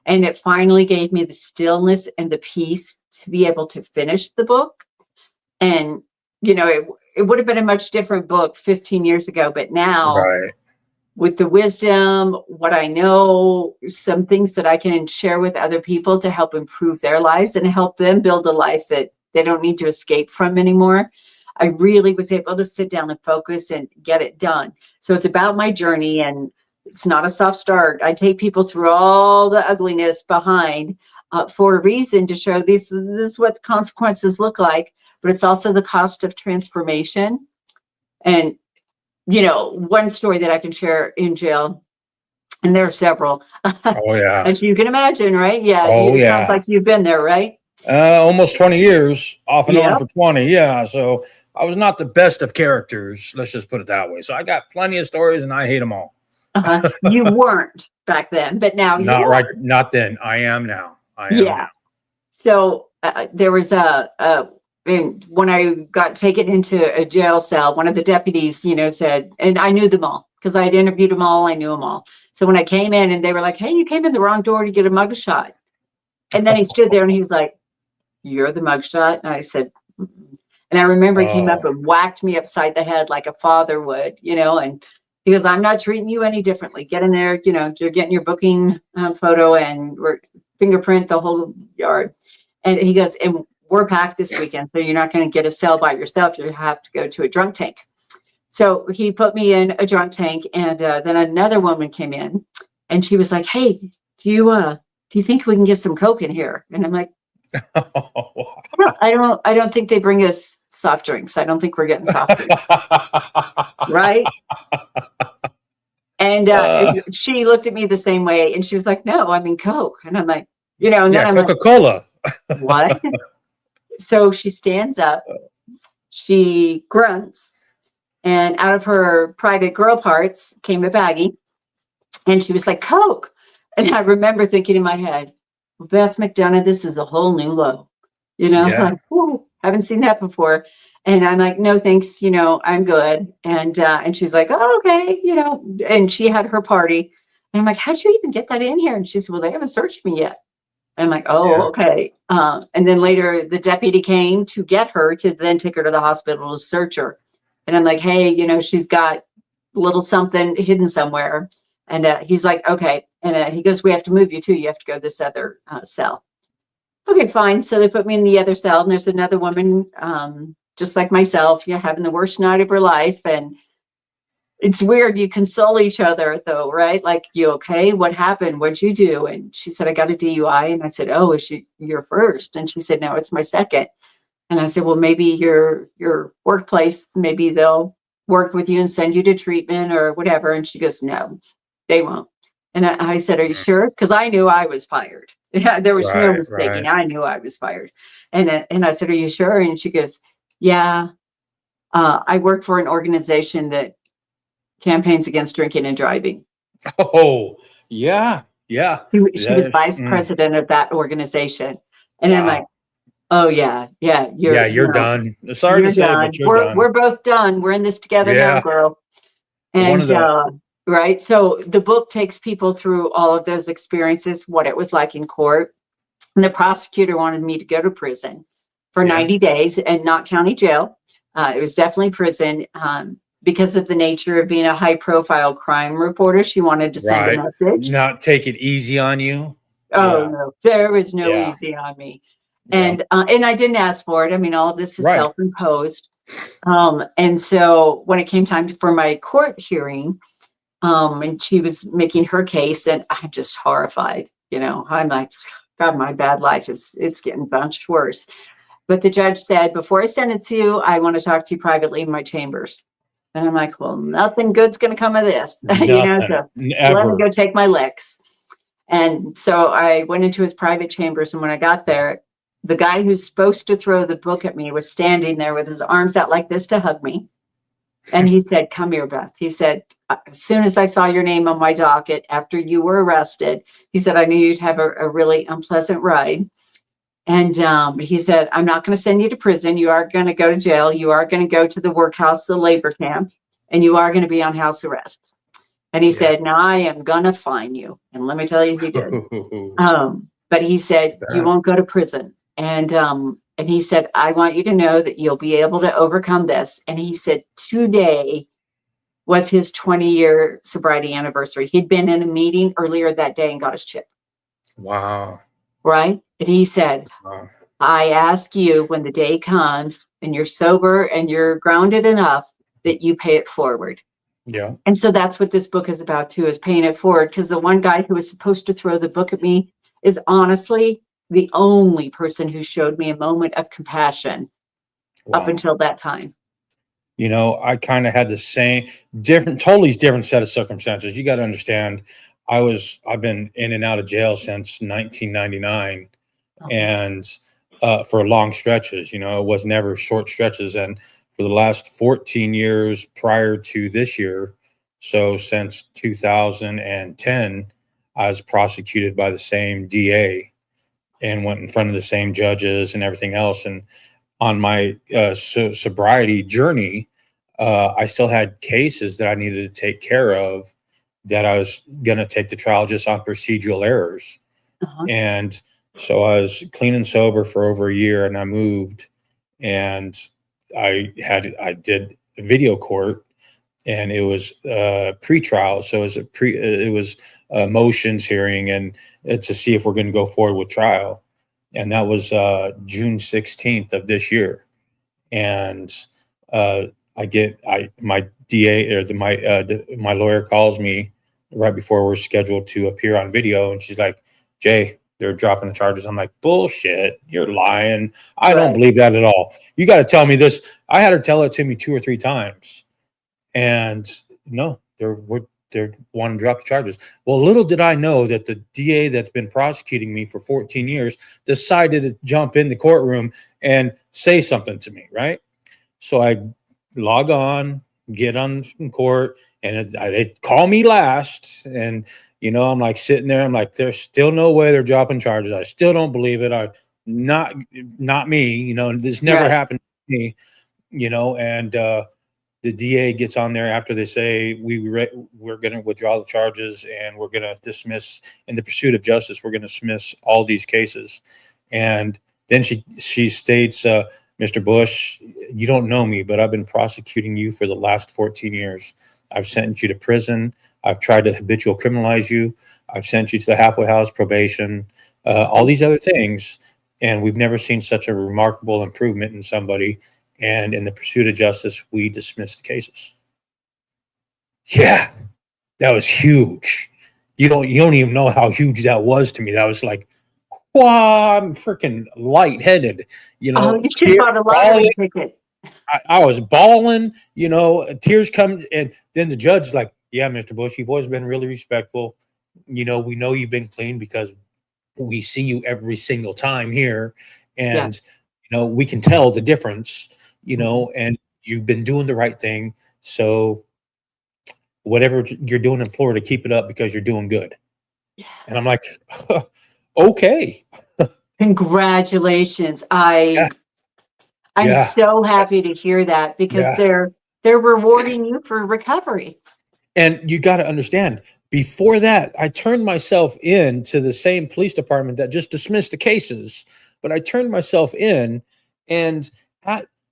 Speaker 2: and it finally gave me the stillness and the peace to be able to finish the book. And, it would have been a much different book 15 years ago, but now,
Speaker 1: Right.
Speaker 2: with the wisdom, what I know, some things that I can share with other people to help improve their lives and help them build a life that they don't need to escape from anymore, I really was able to sit down and focus and get it done. So it's about my journey, and it's not a soft start. I take people through all the ugliness behind for a reason, to show this is what the consequences look like, but it's also the cost of transformation. And one story that I can share in jail, and there are several,
Speaker 1: Oh yeah.
Speaker 2: as you can imagine, right? Yeah.
Speaker 1: Oh
Speaker 2: It sounds
Speaker 1: yeah.
Speaker 2: like you've been there, right?
Speaker 1: Almost 20 years, off and on
Speaker 2: Yep.
Speaker 1: for 20. Yeah. So I was not the best of characters. Let's just put it that way. So I got plenty of stories, and I hate them all.
Speaker 2: You weren't back then, but now you
Speaker 1: Not
Speaker 2: are.
Speaker 1: right. Not then. I am now. I am
Speaker 2: Yeah.
Speaker 1: now.
Speaker 2: So there was and when I got taken into a jail cell, one of the deputies, said, and I knew them all because I had interviewed them all. I knew them all. So when I came in, and they were like, "Hey, you came in the wrong door to get a mugshot." And then he stood there and he was like, "You're the mugshot?" And I said, "Mm-mm." And I remember he came up
Speaker 1: Oh,
Speaker 2: and whacked me upside the head like a father would, and he goes, "I'm not treating you any differently. Get in there, you're getting your booking photo, and we're fingerprint the whole yard." And he goes, "And we're packed this weekend, so you're not going to get a cell by yourself. You have to go to a drunk tank." So he put me in a drunk tank, and then another woman came in, and she was like, "Hey, do you think we can get some Coke in here?" And I'm like, I don't think they bring us soft drinks. I don't think we're getting soft drinks, right? And she looked at me the same way, and she was like, "No, I mean Coke." And I'm like, and then
Speaker 1: yeah,
Speaker 2: I'm like,
Speaker 1: Coca-Cola.
Speaker 2: "What?" So she stands up, she grunts, and out of her private girl parts came a baggie, and she was like, "Coke." And I remember thinking in my head, well, Beth McDonough, this is a whole new low.
Speaker 1: Yeah.
Speaker 2: Like, whoa, haven't seen that before. And I'm like, "No, thanks, I'm good." And she's like, "Oh, okay, and she had her party. And I'm like, "How'd you even get that in here?" And she said, "Well, they haven't searched me yet." I'm like, "Oh,
Speaker 1: Yeah.
Speaker 2: okay." And then later the deputy came to get her to then take her to the hospital to search her. And I'm like, "Hey, she's got a little something hidden somewhere." And he's like, "Okay." And he goes, "We have to move you too. You have to go to this other cell." Okay, fine. So they put me in the other cell, and there's another woman, just like myself, having the worst night of her life. And it's weird. You console each other though, right? Like, "You okay? What happened? What'd you do?" And she said, "I got a DUI." And I said, "Oh, is she your first?" And she said, "No, it's my second." And I said, "Well, maybe your workplace, maybe they'll work with you and send you to treatment or whatever." And she goes, "No, they won't." And I said, "Are you
Speaker 1: Mm.
Speaker 2: sure?" Because I knew I was fired. Yeah, there was no
Speaker 1: Right.
Speaker 2: mistaking.
Speaker 1: Right.
Speaker 2: I knew I was fired. And I said, "Are you sure?" And she goes, "Yeah, I work for an organization that campaigns against drinking and driving."
Speaker 1: Oh, yeah. Yeah.
Speaker 2: She was
Speaker 1: Yes.
Speaker 2: vice president of that organization. And I'm like,
Speaker 1: Wow.
Speaker 2: "Oh yeah, yeah,
Speaker 1: Yeah, you're done. Sorry to
Speaker 2: you're
Speaker 1: say, but
Speaker 2: done.
Speaker 1: you're
Speaker 2: We're
Speaker 1: done.
Speaker 2: both done. We're in this together now,
Speaker 1: Yeah.
Speaker 2: girl."
Speaker 1: One of
Speaker 2: And
Speaker 1: the
Speaker 2: right. So the book takes people through all of those experiences, what it was like in court. And the prosecutor wanted me to go to prison for
Speaker 1: yeah.
Speaker 2: 90 days and not county jail. It was definitely prison. Because of the nature of being a high profile crime reporter, she wanted to send a
Speaker 1: Right.
Speaker 2: message.
Speaker 1: Not take it easy on you.
Speaker 2: Oh
Speaker 1: Yeah.
Speaker 2: no, there was no
Speaker 1: Yeah.
Speaker 2: easy on me.
Speaker 1: Yeah.
Speaker 2: And I didn't ask for it. I mean, all of this is
Speaker 1: Right.
Speaker 2: self-imposed. And so when it came time for my court hearing, and she was making her case, and I'm just horrified. I'm like, God, my bad life it's getting much worse. But the judge said, "Before I sentence you, I want to talk to you privately in my chambers." And I'm like, well, nothing good's going to come of this,
Speaker 1: Nothing.
Speaker 2: so let me
Speaker 1: Ever.
Speaker 2: go take my licks. And so I went into his private chambers. And when I got there, the guy who's supposed to throw the book at me was standing there with his arms out like this to hug me. And he said, come here, Beth. He said, as soon as I saw your name on my docket after you were arrested, he said, I knew you'd have a really unpleasant ride. And he said, I'm not going to send you to prison. You are going to go to jail. You are going to go to the workhouse, the labor camp, and you are going to be on house arrest. And he said, now I am going to fine you. And let me tell you, he did. But he said, you won't go to prison. And he said, I want you to know that you'll be able to overcome this. And he said, today was his 20-year sobriety anniversary. He'd been in a meeting earlier that day and got his chip.
Speaker 1: Wow.
Speaker 2: Right? And he said, wow. I ask you when the day comes and you're sober and you're grounded enough that you pay it forward.
Speaker 1: Yeah.
Speaker 2: And so that's what this book is about too, is paying it forward. Because the one guy who was supposed to throw the book at me is honestly the only person who showed me a moment of compassion up until that time.
Speaker 1: You know, I kind of had the same totally different set of circumstances. You got to understand, I've been in and out of jail since 1999, and for long stretches. You know, it was never short stretches. And for the last 14 years prior to this year, so since 2010, I was prosecuted by the same DA and went in front of the same judges and everything else. And on my sobriety journey, I still had cases that I needed to take care of that I was going to take to trial just on procedural errors. And so I was clean and sober for over a year, and I moved, and I did a video court, and it was pre-trial. So it was a motions hearing, and to see if we're going to go forward with trial. And that was June 16th of this year. And my DA or my lawyer calls me right before we're scheduled to appear on video, and she's like, Jay, they're dropping the charges. I'm like, bullshit, you're lying. I don't believe that at all. You got to tell me this. I had her tell it to me 2 or 3 times, and no, they're wanting to drop the charges. Well, little did I know that the DA that's been prosecuting me for 14 years decided to jump in the courtroom and say something to me, right? So I log on, get on in court, and they call me last. And, you know, I'm like sitting there. I'm like, there's still no way they're dropping charges. I still don't believe it. Not me. You know, this never happened to me, you know, and the DA gets on there after they say we're going to withdraw the charges and we're going to dismiss, in the pursuit of justice, we're going to dismiss all these cases. And then she states, Mr. Bush, you don't know me, but I've been prosecuting you for the last 14 years. I've sentenced you to prison. I've tried to habitual criminalize you. I've sent you to the halfway house, probation, all these other things. And we've never seen such a remarkable improvement in somebody. And in the pursuit of justice, we dismissed the cases. Yeah, that was huge. You don't even know how huge that was to me. That was like, wow, I'm freaking lightheaded. You know,
Speaker 2: you should have bought a lottery ticket.
Speaker 1: I was bawling, you know, tears come. And then the judge's like, yeah, Mr. Bush, you've always been really respectful. You know, we know you've been clean because we see you every single time here. And, you know, we can tell the difference, you know, and you've been doing the right thing. So whatever you're doing in Florida, keep it up because you're doing good. And I'm like, okay.
Speaker 2: Congratulations. I'm so happy to hear that because they're rewarding you for recovery.
Speaker 1: And you got to understand, before that, I turned myself in to the same police department that just dismissed the cases, but I turned myself in, and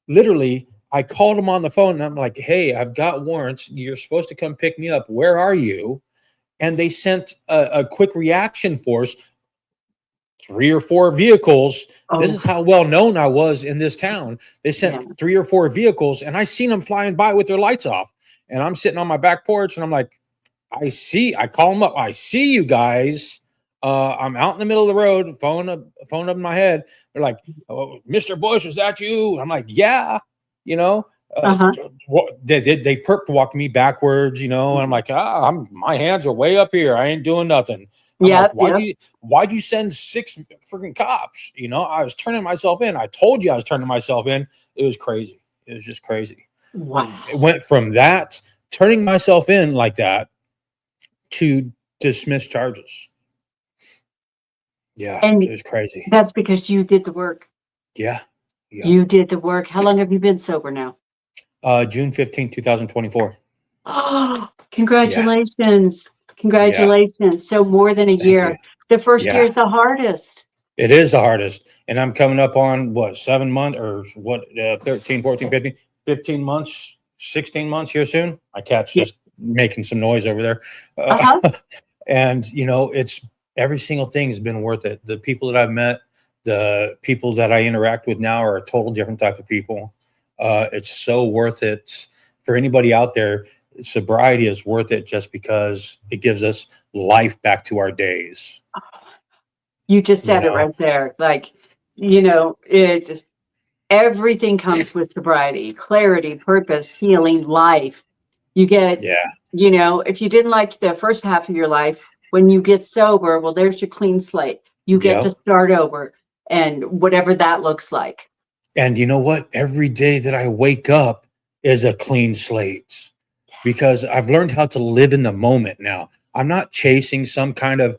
Speaker 1: literally I called them on the phone and I'm like, hey, I've got warrants. You're supposed to come pick me up. Where are you? And they sent a quick reaction force, 3 or 4 vehicles. This is how well known I was in this town. They sent 3 or 4 vehicles, and I seen them flying by with their lights off. And I'm sitting on my back porch, and I'm like, I call them up. I see you guys. I'm out in the middle of the road, phone up in my head. They're like, oh, Mr. Bush, is that you? I'm like, yeah, you know,
Speaker 2: Uh-huh.
Speaker 1: They perp walked me backwards, and I'm like, my hands are way up here. I ain't doing nothing. I'm like,
Speaker 2: Yep. Yep.
Speaker 1: why'd you send 6 freaking cops? I was turning myself in. I told you I was turning myself in. It was crazy. It was just crazy.
Speaker 2: Wow.
Speaker 1: It went from that, turning myself in like that, to dismiss charges. Yeah,
Speaker 2: And
Speaker 1: it was crazy.
Speaker 2: that's because you did the work.
Speaker 1: Yeah.
Speaker 2: You did the work. How long have you been sober now?
Speaker 1: June 15th, 2024.
Speaker 2: Oh, congratulations. Congratulations. So more than a
Speaker 1: Thank you.
Speaker 2: year. The first year
Speaker 1: Yeah.
Speaker 2: is the hardest.
Speaker 1: It is the hardest. And I'm coming up on 7 months or 13, 14, 15 months, 16 months here soon. My cat's
Speaker 2: Yeah.
Speaker 1: just making some noise over there.
Speaker 2: Uh-huh.
Speaker 1: And, it's every single thing has been worth it. The people that I've met, the people that I interact with now are a total different type of people. It's so worth it for anybody out there. Sobriety is worth it just because it gives us life back to our days.
Speaker 2: You just said it right there. Like, everything comes with sobriety, clarity, purpose, healing, life. You get, if you didn't like the first half of your life, when you get sober, well, there's your clean slate. You get to start over, and whatever that looks like.
Speaker 1: And you know what? Every day that I wake up is a clean slate, because I've learned how to live in the moment now. I'm not chasing some kind of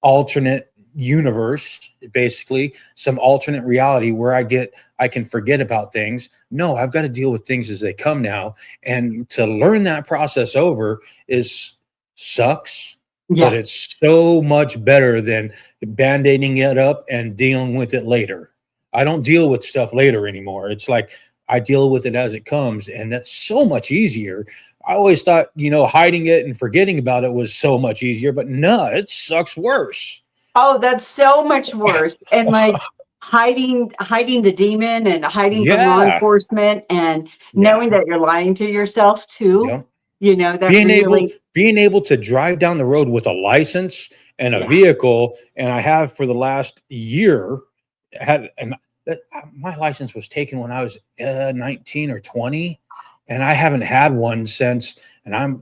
Speaker 1: alternate universe, basically some alternate reality where I can forget about things. No, I've got to deal with things as they come now. And to learn that process over sucks, but it's so much better than band-aiding it up and dealing with it later. I don't deal with stuff later anymore. It's like I deal with it as it comes, and that's so much easier. I always thought, hiding it and forgetting about it was so much easier, but no, it sucks worse.
Speaker 2: Oh, that's so much worse. And like hiding the demon and hiding from law enforcement, and knowing that you're lying to yourself too. That
Speaker 1: being able to drive down the road with a license and a vehicle, and I have for the last year my license was taken when I was 19 or 20. And I haven't had one since, and I'm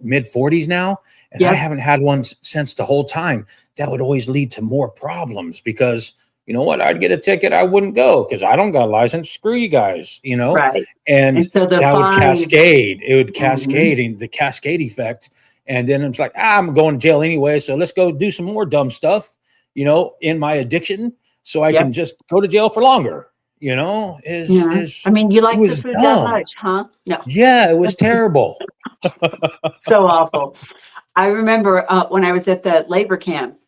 Speaker 1: mid 40s now, and I haven't had one since the whole time. That would always lead to more problems, because you know what? I'd get a ticket, I wouldn't go because I don't got a license. Screw you guys,
Speaker 2: Right.
Speaker 1: And
Speaker 2: so
Speaker 1: that would cascade. It would cascade, the cascade effect. And then it's like, I'm going to jail anyway, so let's go do some more dumb stuff, in my addiction, so I can just go to jail for longer.
Speaker 2: I mean, you like the food that much, huh? No.
Speaker 1: Yeah, it was terrible.
Speaker 2: So awful. I remember when I was at the labor camp,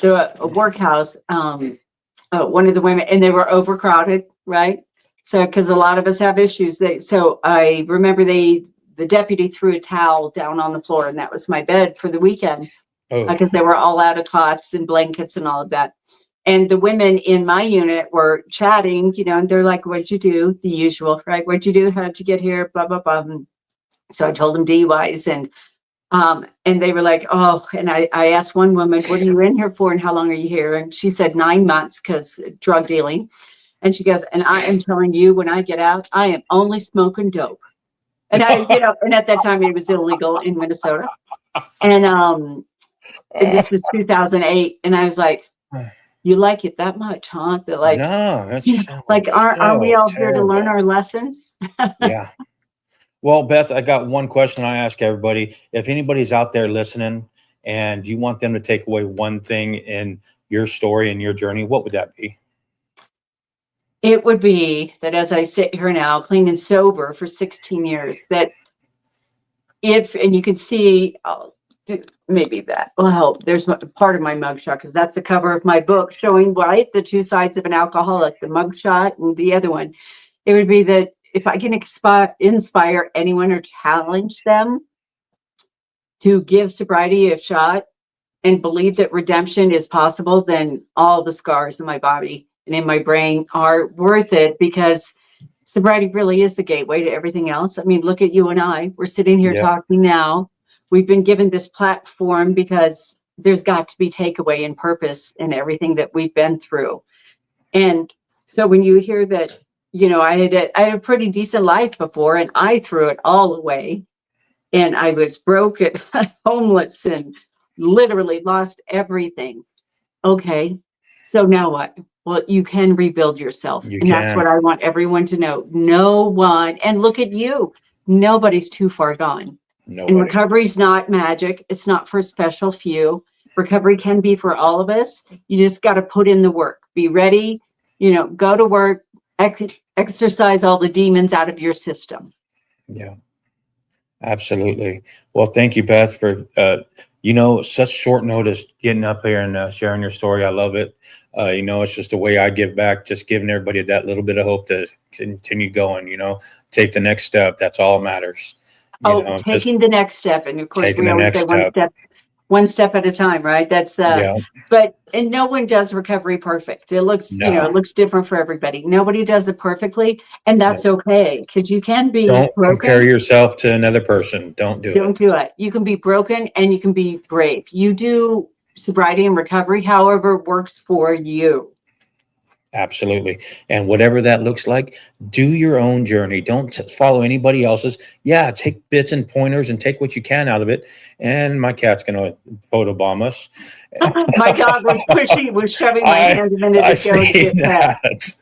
Speaker 2: the workhouse, one of the women, and they were overcrowded, right? So, because a lot of us have issues. So I remember the deputy threw a towel down on the floor, and that was my bed for the weekend, because they were all out of cots and blankets and all of that. And the women in my unit were chatting, and they're like, what'd you do? The usual, right? What'd you do? How'd you get here? Blah, blah, blah. So I told them DUIs, and they were like, oh, and I asked one woman, what are you in here for? And how long are you here? And she said 9 months, because drug dealing. And she goes, and I am telling you, when I get out, I am only smoking dope. And and at that time it was illegal in Minnesota. And this was 2008. And I was like, you like it that much, huh? They're like,
Speaker 1: no, that's
Speaker 2: aren't we all here to learn our lessons?
Speaker 1: Yeah. Well, Beth, I got one question I ask everybody. If anybody's out there listening and you want them to take away one thing in your story and your journey, what would that be?
Speaker 2: It would be that as I sit here now, clean and sober for 16 years, that and you can see, maybe that will help. There's part of my mugshot, because that's the cover of my book, showing the two sides of an alcoholic, the mugshot and the other one. It would be that if I can inspire anyone or challenge them to give sobriety a shot and believe that redemption is possible, then all the scars in my body and in my brain are worth it, because sobriety really is the gateway to everything else. I mean, look at you and I. We're sitting here talking now. We've been given this platform because there's got to be takeaway and purpose in everything that we've been through. And so when you hear that I had a pretty decent life before, and I threw it all away. And I was broke and homeless and literally lost everything. Okay. So now what? Well, you can rebuild yourself.
Speaker 1: You
Speaker 2: And that's
Speaker 1: can.
Speaker 2: what I want everyone to know. No one, and look at you. Nobody's too far gone. And
Speaker 1: Nobody.
Speaker 2: recovery is not magic. It's not for a special few. Recovery can be for all of us. You just got to put in the work. Be ready, go to work, exercise all the demons out of your system.
Speaker 1: Yeah. Absolutely. Well, thank you, Beth, for such short notice getting up here and sharing your story. I love it. It's just a way I give back, just giving everybody that little bit of hope to continue going. Take the next step. That's all that matters.
Speaker 2: Taking the next step, and of course,
Speaker 1: taking
Speaker 2: we
Speaker 1: the
Speaker 2: always
Speaker 1: next
Speaker 2: say
Speaker 1: step.
Speaker 2: one step at a time, right? That's
Speaker 1: Yeah.
Speaker 2: and no one does recovery perfect. It looks,
Speaker 1: No.
Speaker 2: it looks different for everybody. Nobody does it perfectly, and that's
Speaker 1: No.
Speaker 2: okay, because you can be
Speaker 1: Don't
Speaker 2: broken.
Speaker 1: compare yourself to another person. Don't do
Speaker 2: Don't
Speaker 1: it.
Speaker 2: do it. You can be broken and you can be brave. You do sobriety and recovery, however works for you.
Speaker 1: Absolutely. And whatever that looks like, do your own journey. Don't follow anybody else's. Yeah, take bits and pointers and take what you can out of it. And my cat's going to photobomb us.
Speaker 2: My dog was shoving my hand a minute
Speaker 1: I
Speaker 2: ago to
Speaker 1: see
Speaker 2: get fed.
Speaker 1: that.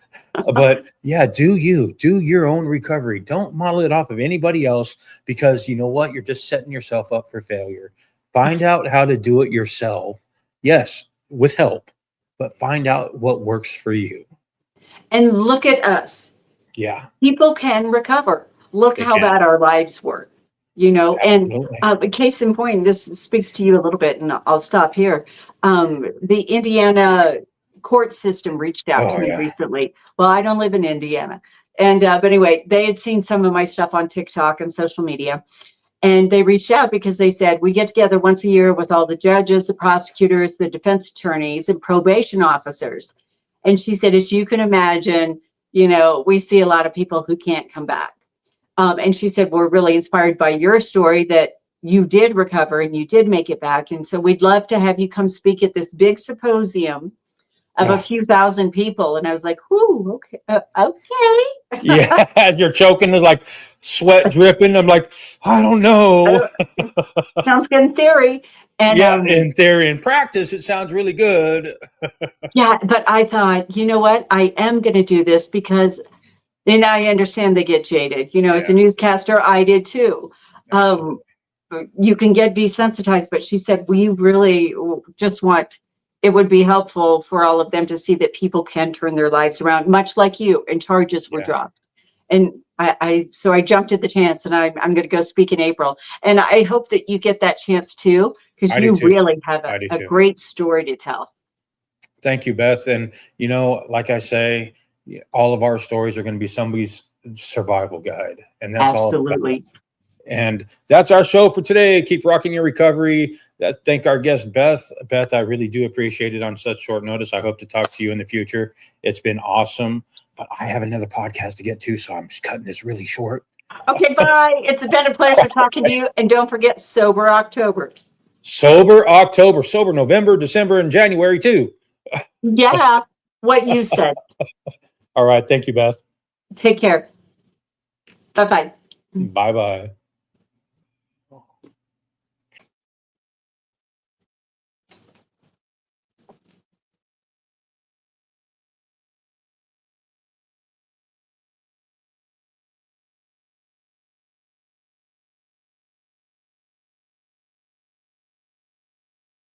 Speaker 1: But yeah, do your own recovery. Don't model it off of anybody else, because you know what? You're just setting yourself up for failure. Find out how to do it yourself. Yes, with help, but find out what works for you.
Speaker 2: And look at us.
Speaker 1: Yeah.
Speaker 2: People can recover. Look
Speaker 1: They
Speaker 2: how
Speaker 1: can.
Speaker 2: bad our lives were, and
Speaker 1: Absolutely.
Speaker 2: case in point, this speaks to you a little bit, and I'll stop here. The Indiana court system reached out to
Speaker 1: Oh
Speaker 2: me
Speaker 1: yeah.
Speaker 2: recently. Well, I don't live in Indiana. And, but anyway, they had seen some of my stuff on TikTok and social media. And they reached out because they said, we get together once a year with all the judges, the prosecutors, the defense attorneys, and probation officers. And she said, as you can imagine, we see a lot of people who can't come back. And she said, we're really inspired by your story that you did recover and you did make it back. And so we'd love to have you come speak at this big symposium of a few thousand people. And I was like, whoo, okay.
Speaker 1: Yeah, you're choking. There's like sweat dripping. I'm like, I don't know.
Speaker 2: Sounds good in theory. And
Speaker 1: yeah, in theory, in practice, it sounds really good.
Speaker 2: yeah, but I thought, you know what? I am going to do this because then I understand they get jaded. As a newscaster, I did too. You can get desensitized, but she said, we really just want, it would be helpful for all of them to see that people can turn their lives around, much like you, and charges were dropped. And so I jumped at the chance, and I'm going to go speak in April. And I hope that you get that chance too, because you really have a great story to tell.
Speaker 1: Thank you, Beth. And, like I say, all of our stories are going to be somebody's survival guide. And that's
Speaker 2: absolutely.
Speaker 1: All. And that's our show for today. Keep rocking your recovery. Thank our guest, Beth. Beth, I really do appreciate it on such short notice. I hope to talk to you in the future. It's been awesome. But I have another podcast to get to, so I'm just cutting this really short.
Speaker 2: Okay, bye. It's been a pleasure talking to you. And don't forget, Sober October.
Speaker 1: Sober October, sober November, December, and January too.
Speaker 2: Yeah, what you said.
Speaker 1: All right. Thank you, Beth.
Speaker 2: Take care. Bye-bye.
Speaker 1: Bye-bye.